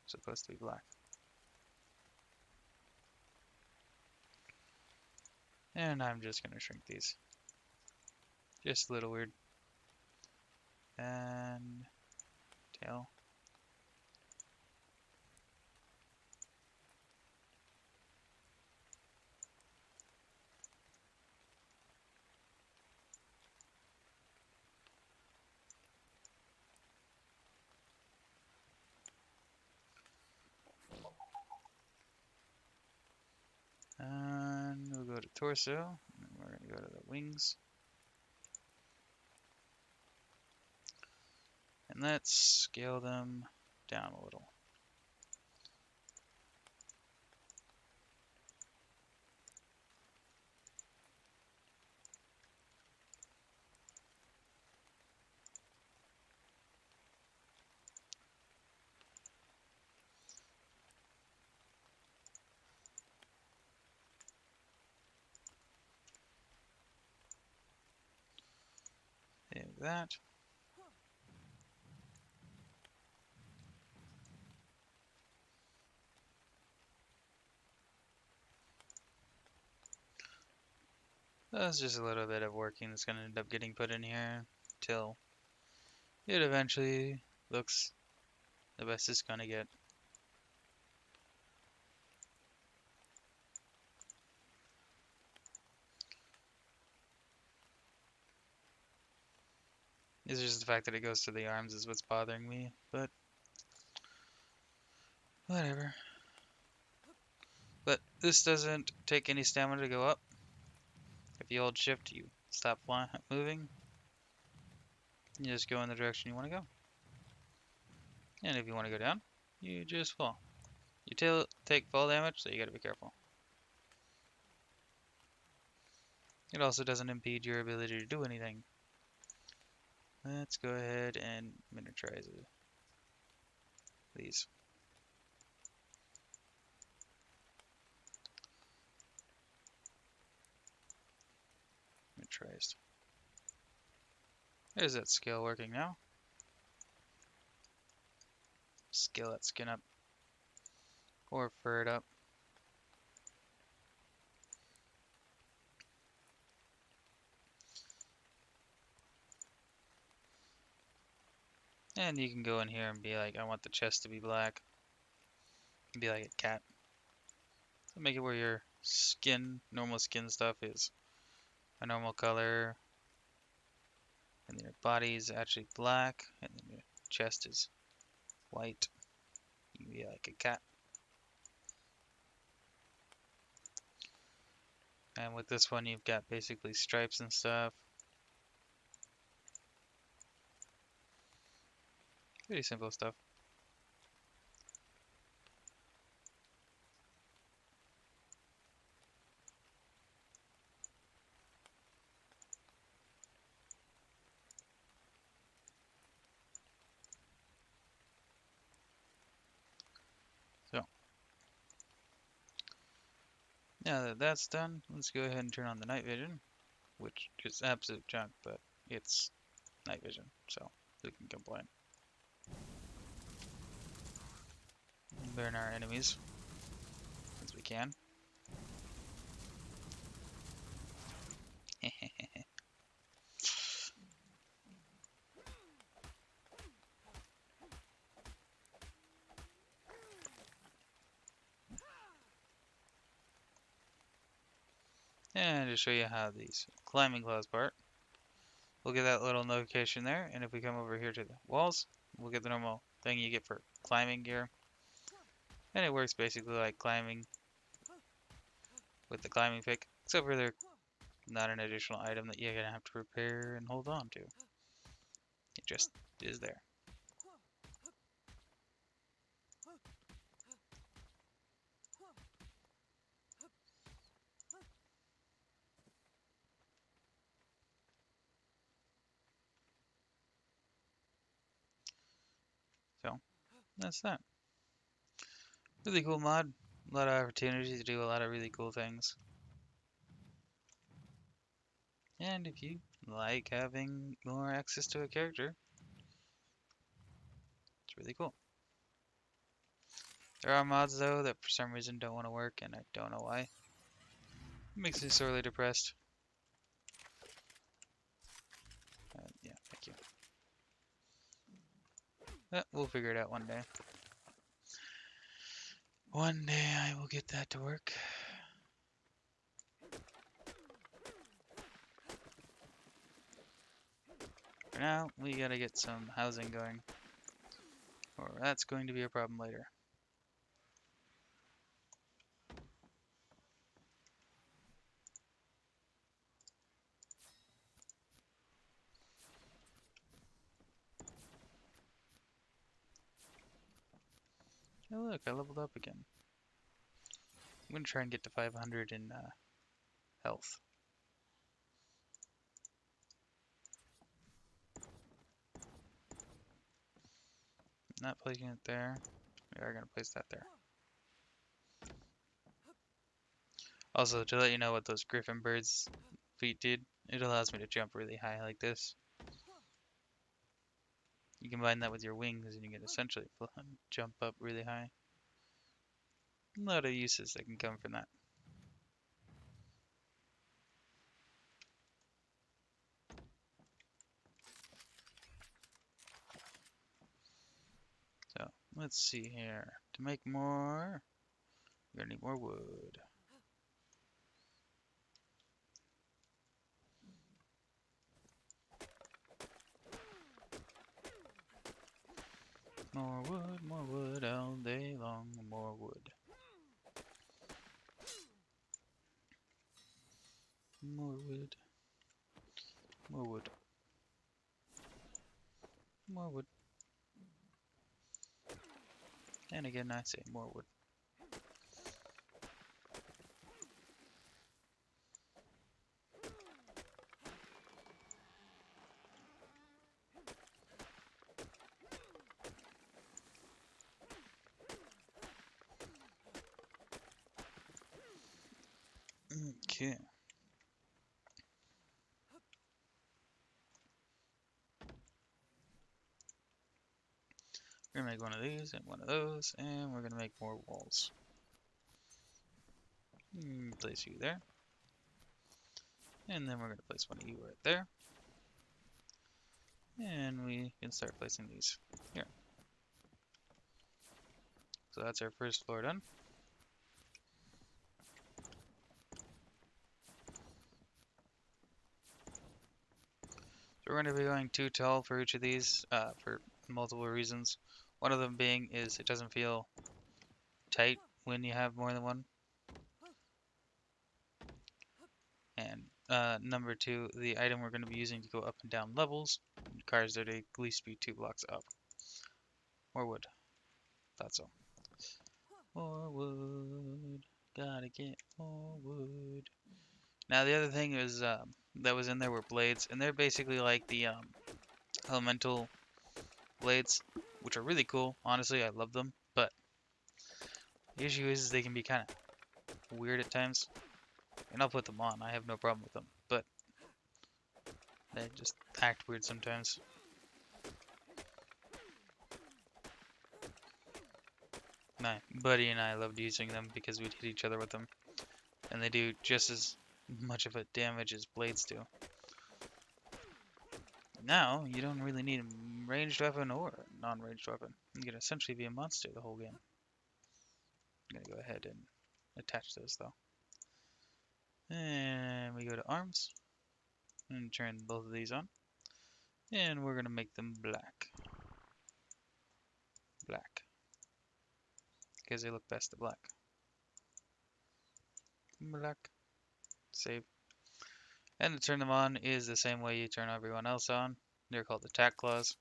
supposed to be black. And I'm just going to shrink these. Just a little weird. And tail. And we'll go to torso. And we're going to go to the wings. And let's scale them down a little. Like that. That's just a little bit of working that's going to end up getting put in here till it eventually looks the best it's going to get. It's just the fact that it goes to the arms is what's bothering me, but whatever. But this doesn't take any stamina to go up. If you hold shift, you stop moving. You just go in the direction you want to go. And if you want to go down, you just fall. You take fall damage, so you gotta be careful. It also doesn't impede your ability to do anything. Let's go ahead and miniaturize these. Miniaturized. There's that scale working now. Scale that skin up. Or fur it up. And you can go in here and be like, I want the chest to be black. Be like a cat. So make it where your skin, normal skin stuff is a normal color. And then your body is actually black. And then your chest is white. You can be like a cat. And with this one, you've got basically stripes and stuff. Pretty simple stuff. So, now that that's done, let's go ahead and turn on the night vision, which is absolute junk, but it's night vision, so who can complain? Burn our enemies as we can. And to show you how these climbing claws part, we'll get that little notification there, and if we come over here to the walls, we'll get the normal thing you get for climbing gear. And it works basically like climbing with the climbing pick, except for they're not an additional item that you're gonna have to repair and hold on to. It just is there. So that's that. Really cool mod. A lot of opportunities to do a lot of really cool things. And if you like having more access to a character, it's really cool. There are mods though that for some reason don't want to work, and I don't know why. It makes me sorely depressed. Yeah, thank you. But we'll figure it out one day. One day I will get that to work. For now, we gotta get some housing going, or that's going to be a problem later. Oh look, I leveled up again. I'm gonna try and get to 500 in health. Not placing it there. We are gonna place that there. Also, to let you know what those griffin birds' feet did, it allows me to jump really high like this. You combine that with your wings and you can essentially jump up really high. A lot of uses that can come from that. So, let's see here. To make more, we're gonna need more wood. More wood all day long, more wood. More wood. More wood. More wood. And again, I say more wood. Okay. We're gonna make one of these and one of those, and we're gonna make more walls. Place you there. And then we're gonna place one of you right there. And we can start placing these here. So that's our first floor done. So we're going to be going too tall for each of these for multiple reasons. One of them being is it doesn't feel tight when you have more than one. And number two, the item we're going to be using to go up and down levels requires there to at least be 2 blocks up. More wood. Thought so. More wood. Gotta get more wood. Now the other thing is that was in there were blades, and they're basically like the elemental blades, which are really cool. Honestly, I love them, but the issue is they can be kind of weird at times. And I'll put them on. I have no problem with them, but they just act weird sometimes. My buddy and I loved using them because we'd hit each other with them, and they do just as much of a damage as blades do. Now, you don't really need a ranged weapon or a non-ranged weapon. You can essentially be a monster the whole game. I'm gonna go ahead and attach those though. And we go to arms and turn both of these on. And we're going to make them black. Black. Because they look best at black. Black. Save. And to turn them on is the same way you turn everyone else on. They're called attack claws.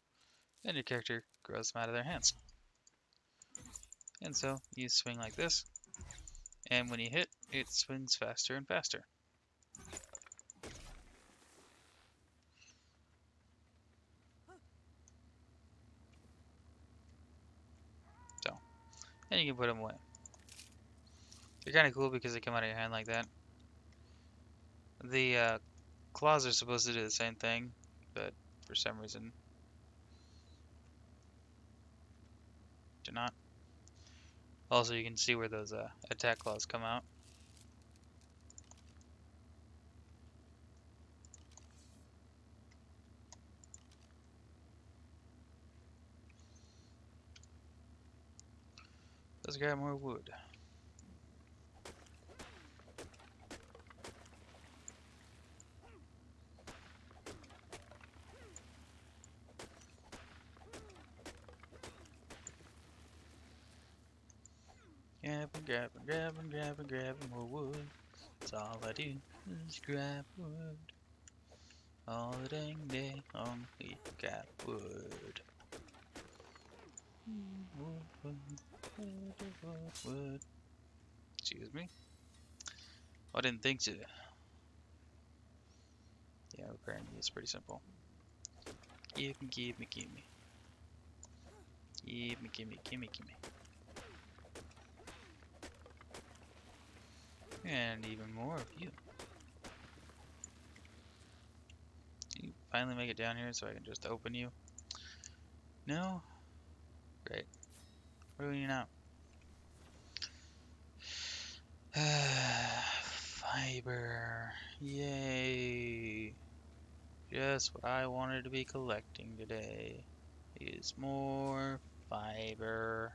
And your character grows them out of their hands. And so you swing like this. And when you hit, it swings faster and faster. So, and you can put them away. They're kind of cool because they come out of your hand like that. The claws are supposed to do the same thing, but for some reason, do not. Also, you can see where those attack claws come out. Let's grab more wood. Grabbing more wood. That's all I do is grab wood. All the dang day long we grab wood. Wood. Excuse me. I didn't think to. Yeah, apparently it's pretty simple. Give me. Give me. And even more of you. You finally make it down here so I can just open you. No? Great. What do we need now? Fiber. Yay. Just what I wanted to be collecting today is more fiber.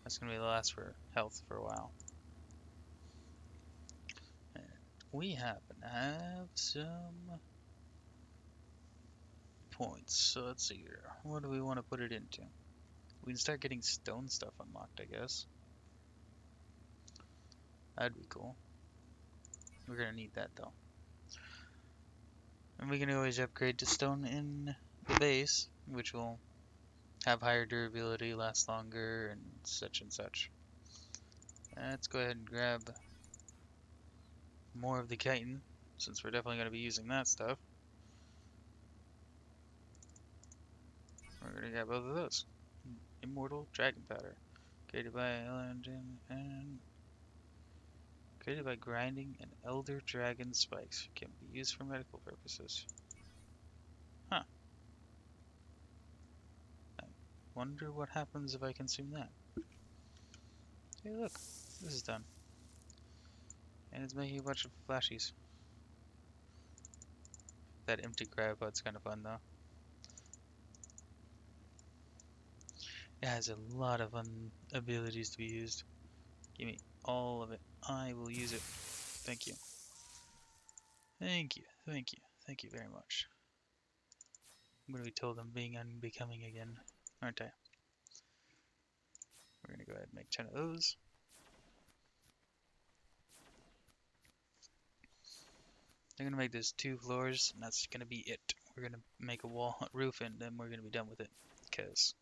That's gonna be the last for health for a while. And we happen to have some points. So let's see here. What do we want to put it into? We can start getting stone stuff unlocked, I guess. That'd be cool. We're gonna need that though. And we can always upgrade to stone in the base, which will have higher durability, last longer, and such and such. Let's go ahead and grab more of the chitin, since we're definitely going to be using that stuff. We're going to grab both of those. Immortal Dragon Powder. Created by and created by grinding an Elder Dragon spikes. Can be used for medical purposes. Huh. I wonder what happens if I consume that. Hey look, this is done. And it's making a bunch of flashies. That empty crab hut's kind of fun though. It has a lot of abilities to be used. Give me all of it. I will use it. Thank you. Thank you. Thank you. Thank you very much. I'm going to be told I'm being unbecoming again, aren't I? We're going to go ahead and make 10 of those. I'm going to make this 2 floors, and that's going to be it. We're going to make a wall roof, and then we're going to be done with it. Because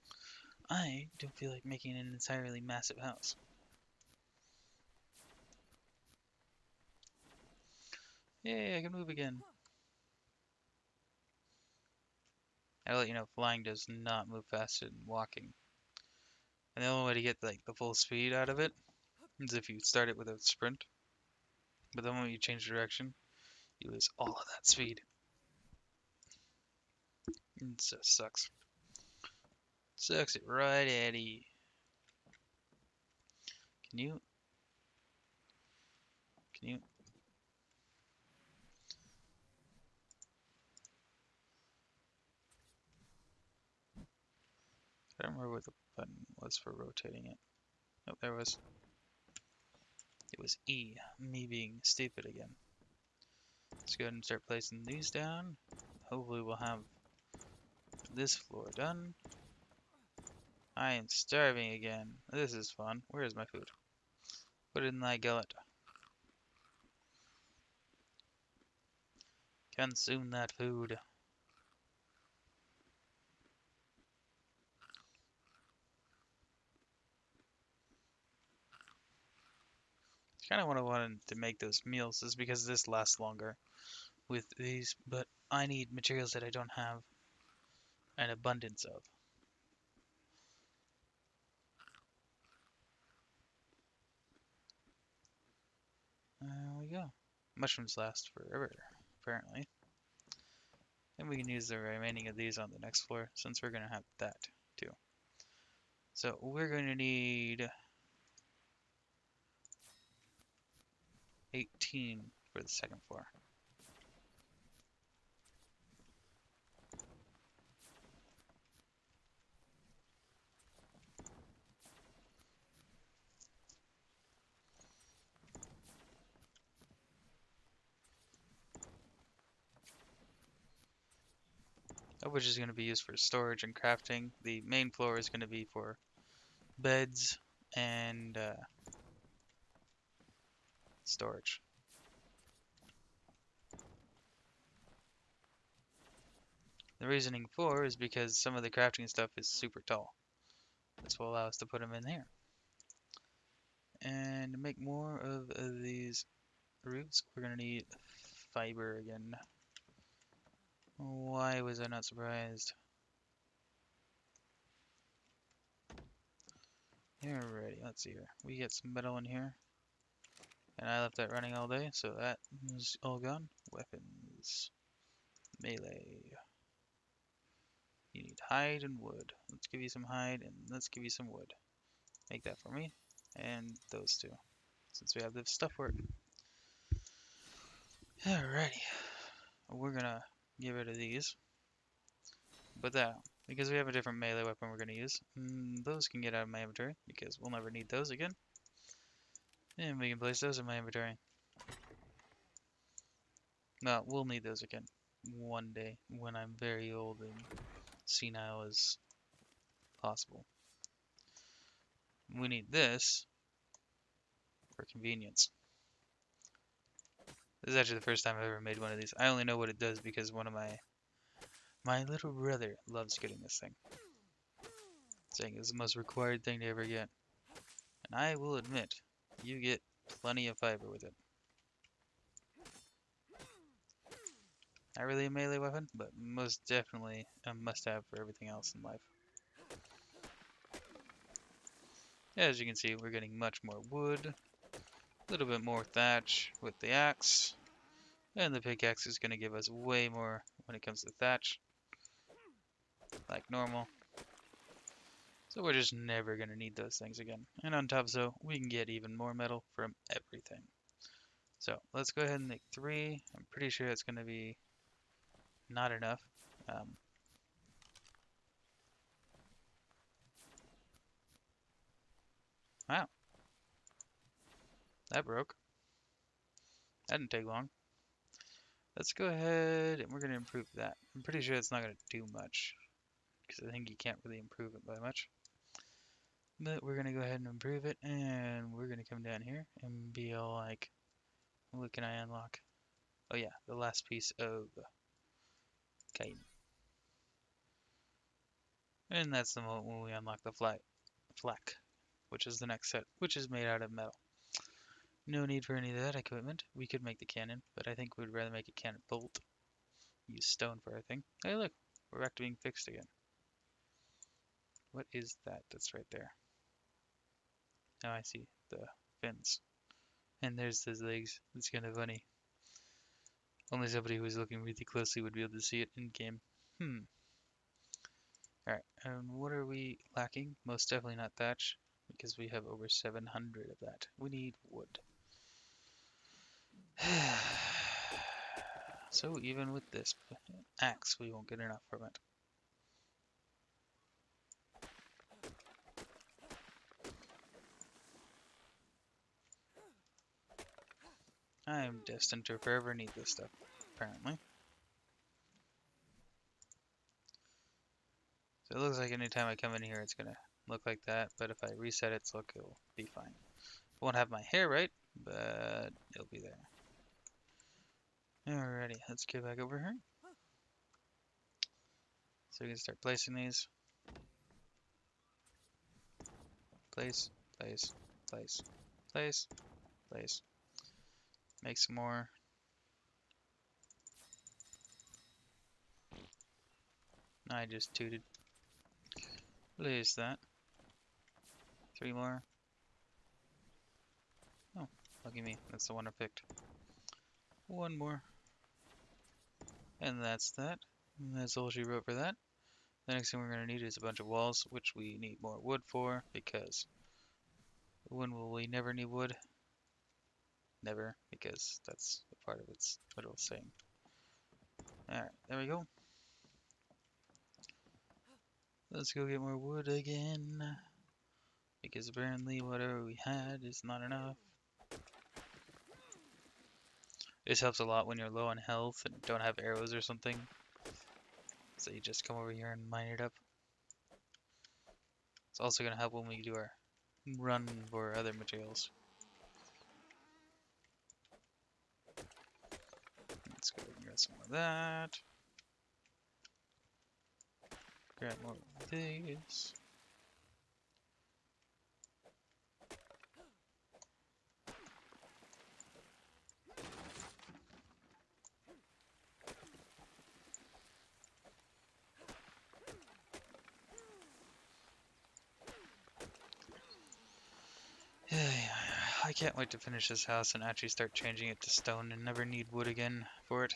I don't feel like making an entirely massive house. Yay, I can move again. I'll let you know, flying does not move faster than walking. And the only way to get like the full speed out of it is if you start it with a sprint. But then when you change direction, you lose all of that speed. It just sucks. Sucks it right at you. Can you? I don't remember what the button was for rotating it. Oh, there was. It was E, me being stupid again. Let's go ahead and start placing these down. Hopefully we'll have this floor done. I am starving again. This is fun. Where is my food? Put it in thy gullet. Consume that food. It's kind of what I wanted to make those meals is because this lasts longer with these, but I need materials that I don't have an abundance of. There we go. Mushrooms last forever, apparently. And we can use the remaining of these on the next floor since we're going to have that too. So we're going to need 18 for the second floor. Which is going to be used for storage and crafting. The main floor is going to be for beds and storage. The reasoning for is because some of the crafting stuff is super tall. This will allow us to put them in here. And to make more of these roots, we're going to need fiber again. Why was I not surprised? Alrighty, let's see here. We get some metal in here. And I left that running all day, so that is all gone. Weapons. Melee. You need hide and wood. Let's give you some hide and let's give you some wood. Make that for me. And those two. Since we have the stuff work. Alrighty. We're gonna get rid of these. But that, because we have a different melee weapon we're gonna use. Those can get out of my inventory because we'll never need those again. And we can place those in my inventory. No, we'll need those again one day when I'm very old and senile as possible. We need this for convenience. This is actually the first time I've ever made one of these. I only know what it does because one of my little brother loves getting this thing. Saying it's the most required thing to ever get. And I will admit, you get plenty of fiber with it. Not really a melee weapon, but most definitely a must-have for everything else in life. As you can see, we're getting much more wood, a little bit more thatch with the axe, and the pickaxe is going to give us way more when it comes to thatch, like normal. So we're just never going to need those things again. And on top so, we can get even more metal from everything. So let's go ahead and make 3. I'm pretty sure it's going to be not enough. Wow. That broke. That didn't take long. Let's go ahead and we're going to improve that. I'm pretty sure it's not going to do much because I think you can't really improve it by much. But we're going to go ahead and improve it and we're going to come down here and be all like, what can I unlock? Oh yeah, the last piece of chitin. And that's the moment when we unlock the flak, which is the next set, which is made out of metal. No need for any of that equipment. We could make the cannon, but I think we'd rather make a cannon bolt. Use stone for our thing. Hey look, we're back to being fixed again. What is that that's right there? Now I see the fins. And there's his legs. It's kind of funny. Only somebody who was looking really closely would be able to see it in game. Alright, and what are we lacking? Most definitely not thatch, because we have over 700 of that. We need wood. So even with this axe, we won't get enough from it. I'm destined to forever need this stuff, apparently. So it looks like anytime I come in here, it's gonna look like that, but if I reset its look, it'll be fine. I won't have my hair right, but it'll be there. Alrighty, let's get back over here. So we can start placing these. Place, place, place, place, place. Make some more. I just tooted. Place that. 3 more. Oh, lucky me. That's the one I picked. 1 more. And that's that. And that's all she wrote for that. The next thing we're going to need is a bunch of walls, which we need more wood for, because when will we never need wood? Never, because that's a part of its what it was saying. Alright, there we go. Let's go get more wood again, because apparently whatever we had is not enough. This helps a lot when you're low on health and don't have arrows or something. So you just come over here and mine it up. It's also going to help when we do our run for other materials. Let's go and grab some of that. Grab more of these. I can't wait to finish this house and actually start changing it to stone and never need wood again for it.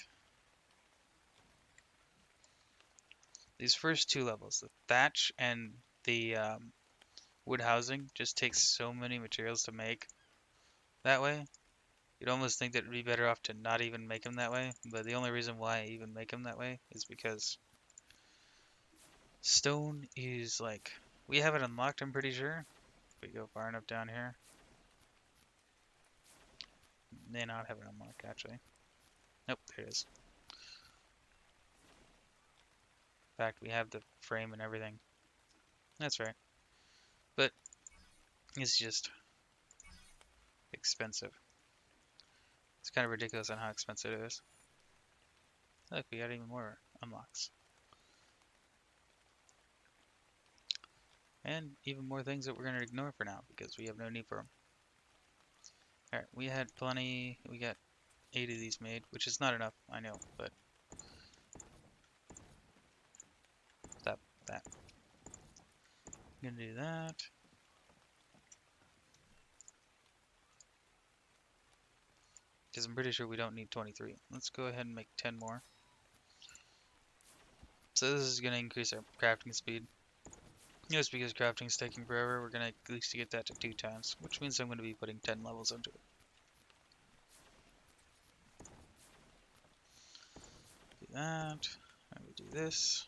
These first 2 levels, the thatch and the wood housing, just takes so many materials to make that way. You'd almost think that it'd be better off to not even make them that way, but the only reason why I even make them that way is because stone is like, we have it unlocked, I'm pretty sure. If we go far enough down here. May not have it unlocked, actually. Nope, there it is. In fact, we have the frame and everything. That's right. But it's just expensive. It's kind of ridiculous on how expensive it is. Look, we got even more unlocks. And even more things that we're going to ignore for now, because we have no need for them. Alright, we had plenty, we got 8 of these made, which is not enough, I know, but... Stop that. I'm gonna do that. Because I'm pretty sure we don't need 23. Let's go ahead and make 10 more. So this is going to increase our crafting speed. Just because crafting is taking forever, we're going to at least get that to 2 times, which means I'm going to be putting 10 levels into it. Do that, and we do this,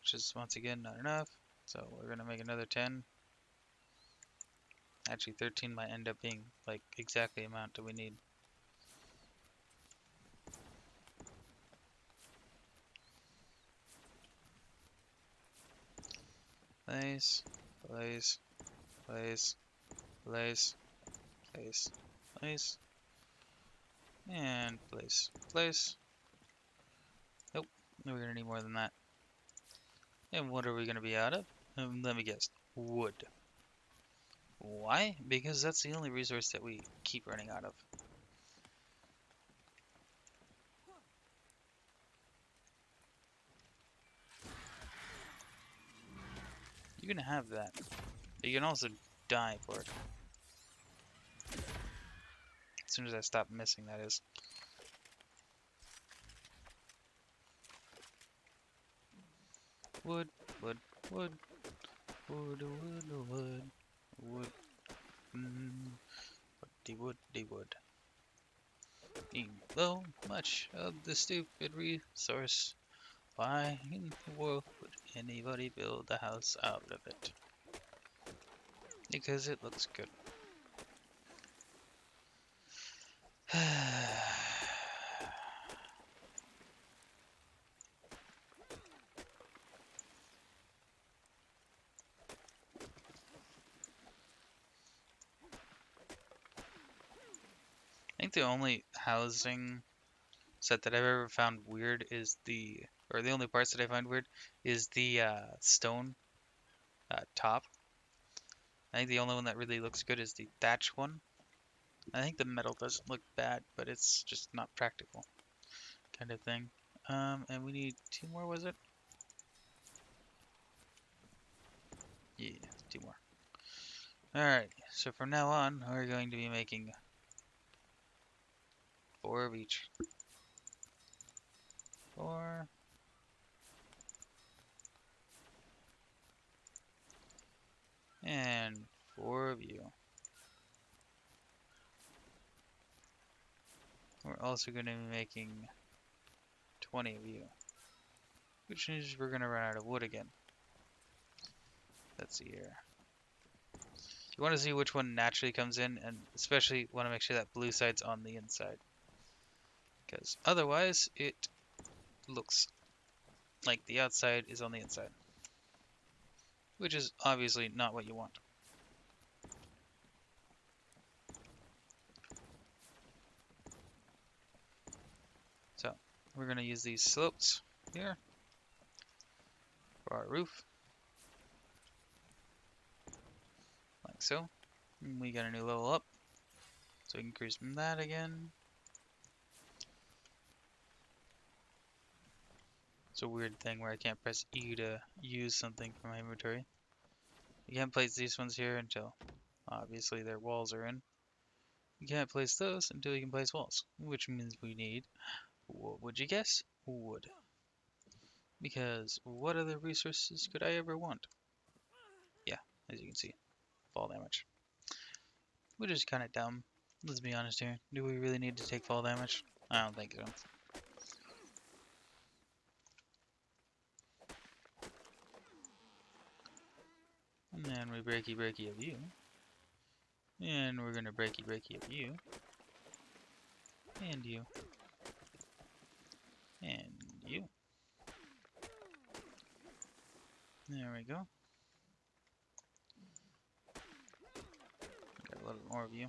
which is once again not enough, so we're going to make another 10. Actually 13 might end up being like exactly the amount that we need. Place, place, place, place, place, place, and place, place. Nope, we're gonna need more than that. And what are we gonna be out of? Let me guess, wood. Why? Because that's the only resource that we keep running out of. You can have that. You can also die for it. As soon as I stop missing, that is. Wood, wood, wood, wood, wood, wood, wood. Woody wood. Though much of the stupid resource, why in the world would anybody build a house out of it? Because it looks good. I think the only housing set that I've ever found weird is or the only parts that I find weird is the stone top. I think the only one that really looks good is the thatch one. I think the metal doesn't look bad, but it's just not practical kind of thing. And we need two more, was it? Yeah, two more. Alright, so from now on, we're going to be making 4 of each. 4. And 4 of you. We're also going to be making 20 of you. Which means we're going to run out of wood again. Let's see here. You want to see which one naturally comes in, and especially want to make sure that blue side's on the inside. Because otherwise, it looks like the outside is on the inside. Which is obviously not what you want. So, we're going to use these slopes here for our roof. Like so. And we got a new level up. So we can increase that again. It's a weird thing where I can't press E to use something from my inventory. You can't place these ones here until obviously their walls are in. You can't place those until you can place walls, which means we need, what would you guess? Wood. Because what other resources could I ever want? Yeah, as you can see, fall damage. Which is kind of dumb. Let's be honest here. Do we really need to take fall damage? I don't think so. And then we breaky of you. And we're gonna breaky of you. And you. And you. There we go. Got a little more of you.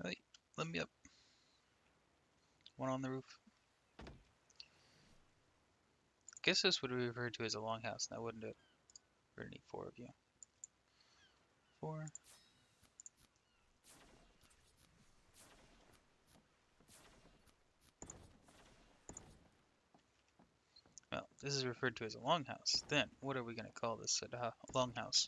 Hey, let me up. One on the roof. Guess this would be referred to as a longhouse now, wouldn't it? We're gonna need 4 of you. 4. Well, this is referred to as a longhouse. Then, what are we gonna call this longhouse?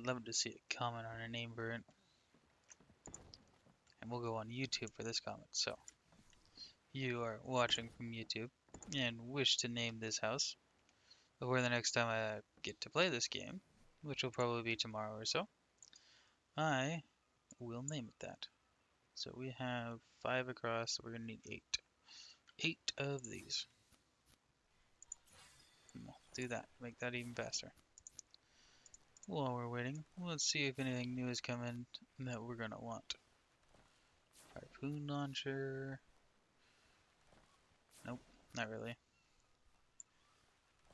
Love to see a comment on a name for it. And we'll go on YouTube for this comment. So, you are watching from YouTube and wish to name this house before the next time I get to play this game, which will probably be tomorrow or so, I will name it that. So we have 5 across, so we're gonna need 8. 8 of these. We'll do that, make that even faster. While we're waiting, let's see if anything new has come in that we're gonna want. Harpoon launcher. Nope, not really. I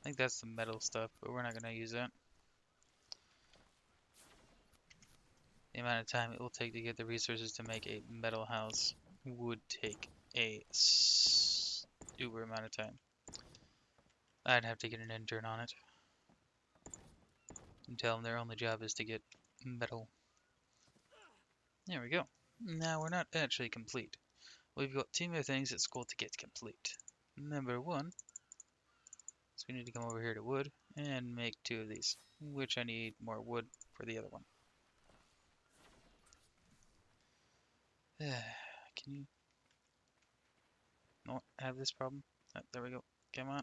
think that's the metal stuff, but we're not gonna use that. The amount of time it will take to get the resources to make a metal house would take a super amount of time. I'd have to get an intern on it and tell them their only job is to get metal. There we go. Now we're not actually complete. We've got 2 more things at school to get complete. Number 1, so we need to come over here to wood and make 2 of these, which I need more wood for the other one. Can you not have this problem? Oh, there we go. Come on.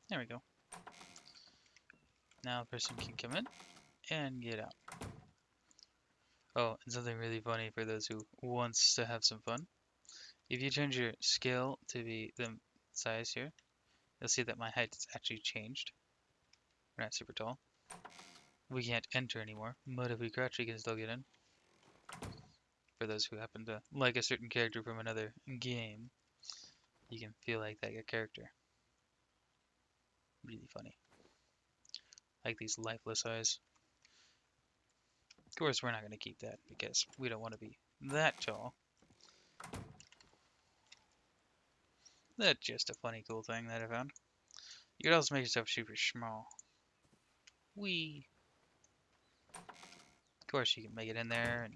There we go. Now a person can come in and get out. Oh, and something really funny for those who wants to have some fun. If you change your scale to be the size here, you'll see that my height has actually changed. We're not super tall. We can't enter anymore, but if we crouch, we can still get in. For those who happen to like a certain character from another game, you can feel like that character. Really funny. Like these lifeless eyes. Of course, we're not going to keep that because we don't want to be that tall. That's just a funny, cool thing that I found. You could also make yourself super small. Wee. Of course, you can make it in there, and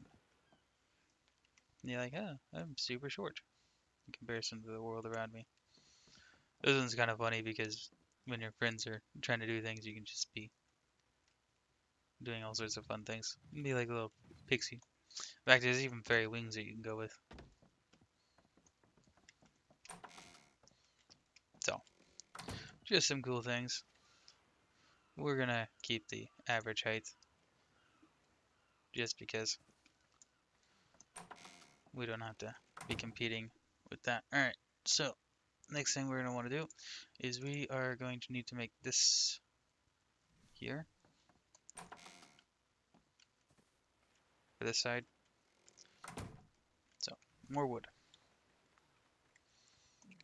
you're like, oh, I'm super short in comparison to the world around me. This one's kind of funny because when your friends are trying to do things, you can just be doing all sorts of fun things. Be like a little pixie. In fact, there's even fairy wings that you can go with. So, just some cool things. We're gonna keep the average height just because we don't have to be competing with that. Alright, so next thing we're gonna want to do is we are going to need to make this here for this side. So, more wood.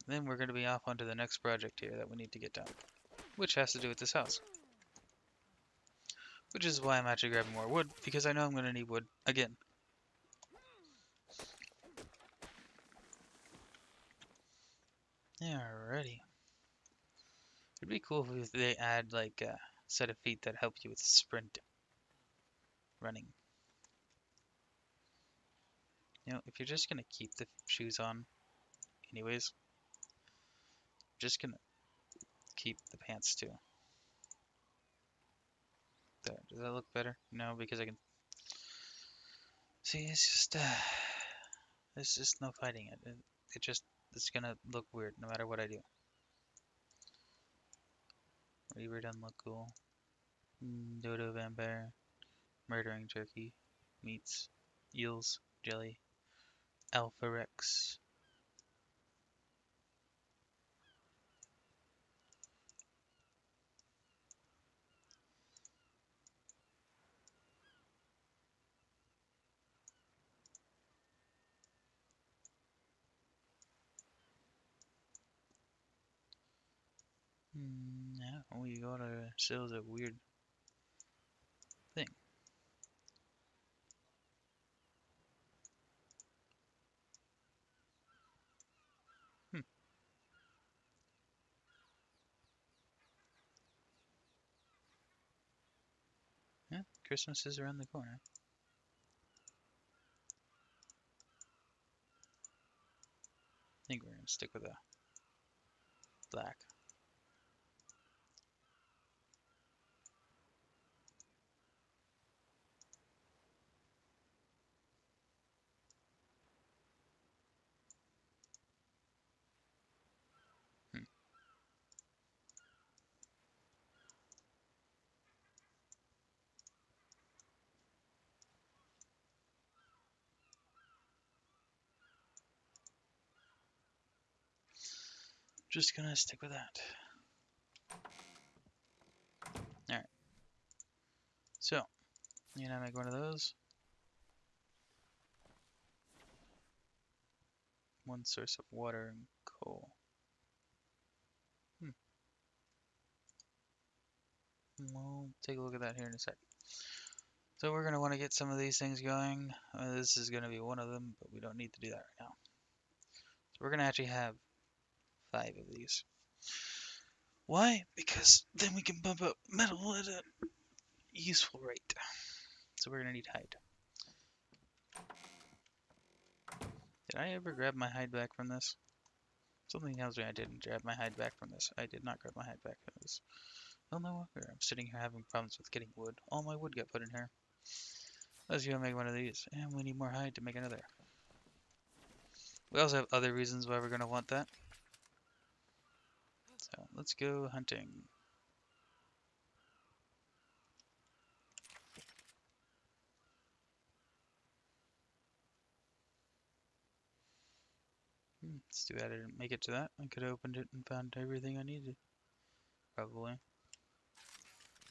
Then we're going to be off onto the next project here that we need to get done, which has to do with this house. Which is why I'm actually grabbing more wood, because I know I'm going to need wood again. Alrighty. It'd be cool if they add like a set of feet that help you with sprint running. You know, if you're just going to keep the shoes on anyways, just going to keep the pants too. There. Does that look better? No, because I can see it's just no fighting it. It's gonna look weird no matter what I do. Reaver doesn't look cool. Dodo vampire, murdering turkey, meats, eels, jelly, alpha rex. Yeah, we got ourselves a weird thing. Hmm. Yeah, Christmas is around the corner. I think we're gonna stick with a black. Hmm. Just gonna stick with that. Alright. So, you know, make one of those. One source of water and coal. We'll take a look at that here in a sec. So we're going to want to get some of these things going. This is going to be one of them, but we don't need to do that right now. So we're going to actually have 5 of these. Why? Because then we can bump up metal at a useful rate. So we're going to need hide. Did I ever grab my hide back from this? Something tells me I didn't grab my hide back from this. I did not grab my hide back from this. Oh no wonder. I'm sitting here having problems with getting wood. All my wood got put in here. Let's go make one of these. And we need more hide to make another. We also have other reasons why we're going to want that. So let's go hunting. It's too bad I didn't make it to that. I could have opened it and found everything I needed. Probably.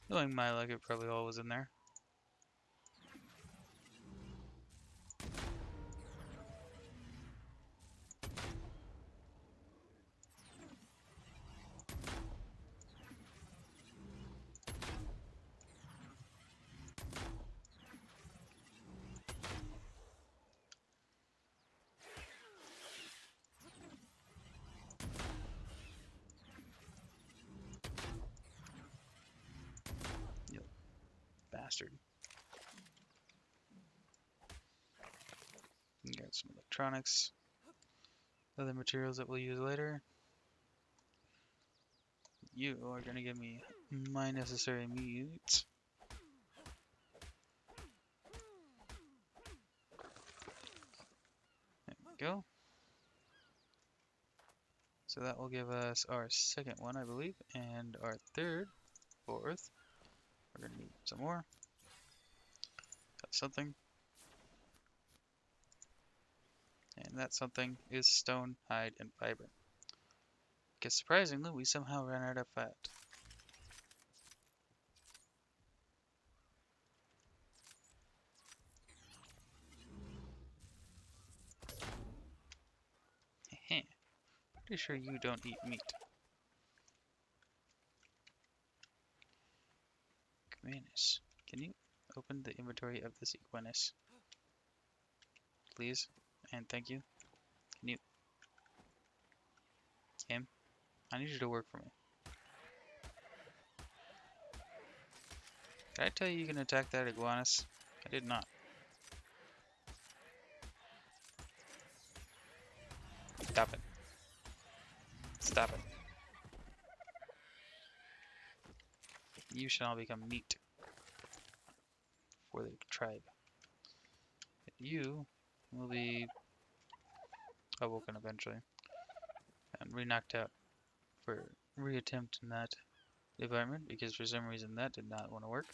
Knowing my luck, it probably all was in there. You bastard. You got some electronics. Other materials that we'll use later. You are gonna give me my necessary meat. There we go. So that will give us our second one, I believe, and our third, fourth. We're gonna need some more. Got something. And that something is stone, hide, and fiber. Because surprisingly, we somehow ran out of fat. Heh. Pretty sure you don't eat meat. Equinus. Can you open the inventory of this Equinus? Please? And thank you. Can you... Him? I need you to work for me. Did I tell you you can attack that Iguanus? I did not. Stop it. Stop it. You shall become meat for the tribe. You will be awoken eventually and re-knocked out for reattempt in that environment because for some reason that did not want to work.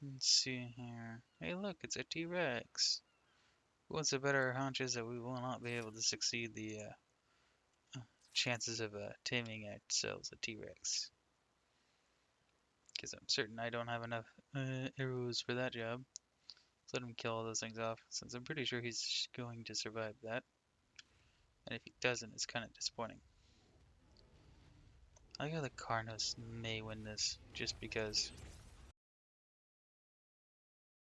Let's see here. Hey look, it's a T-Rex. Once a better hunch is that we will not be able to succeed the chances of taming ourselves a T-Rex. Because I'm certain I don't have enough arrows for that job. Let him kill all those things off, since I'm pretty sure he's going to survive that. And if he doesn't, it's kind of disappointing. I like how the Carnos may win this, just because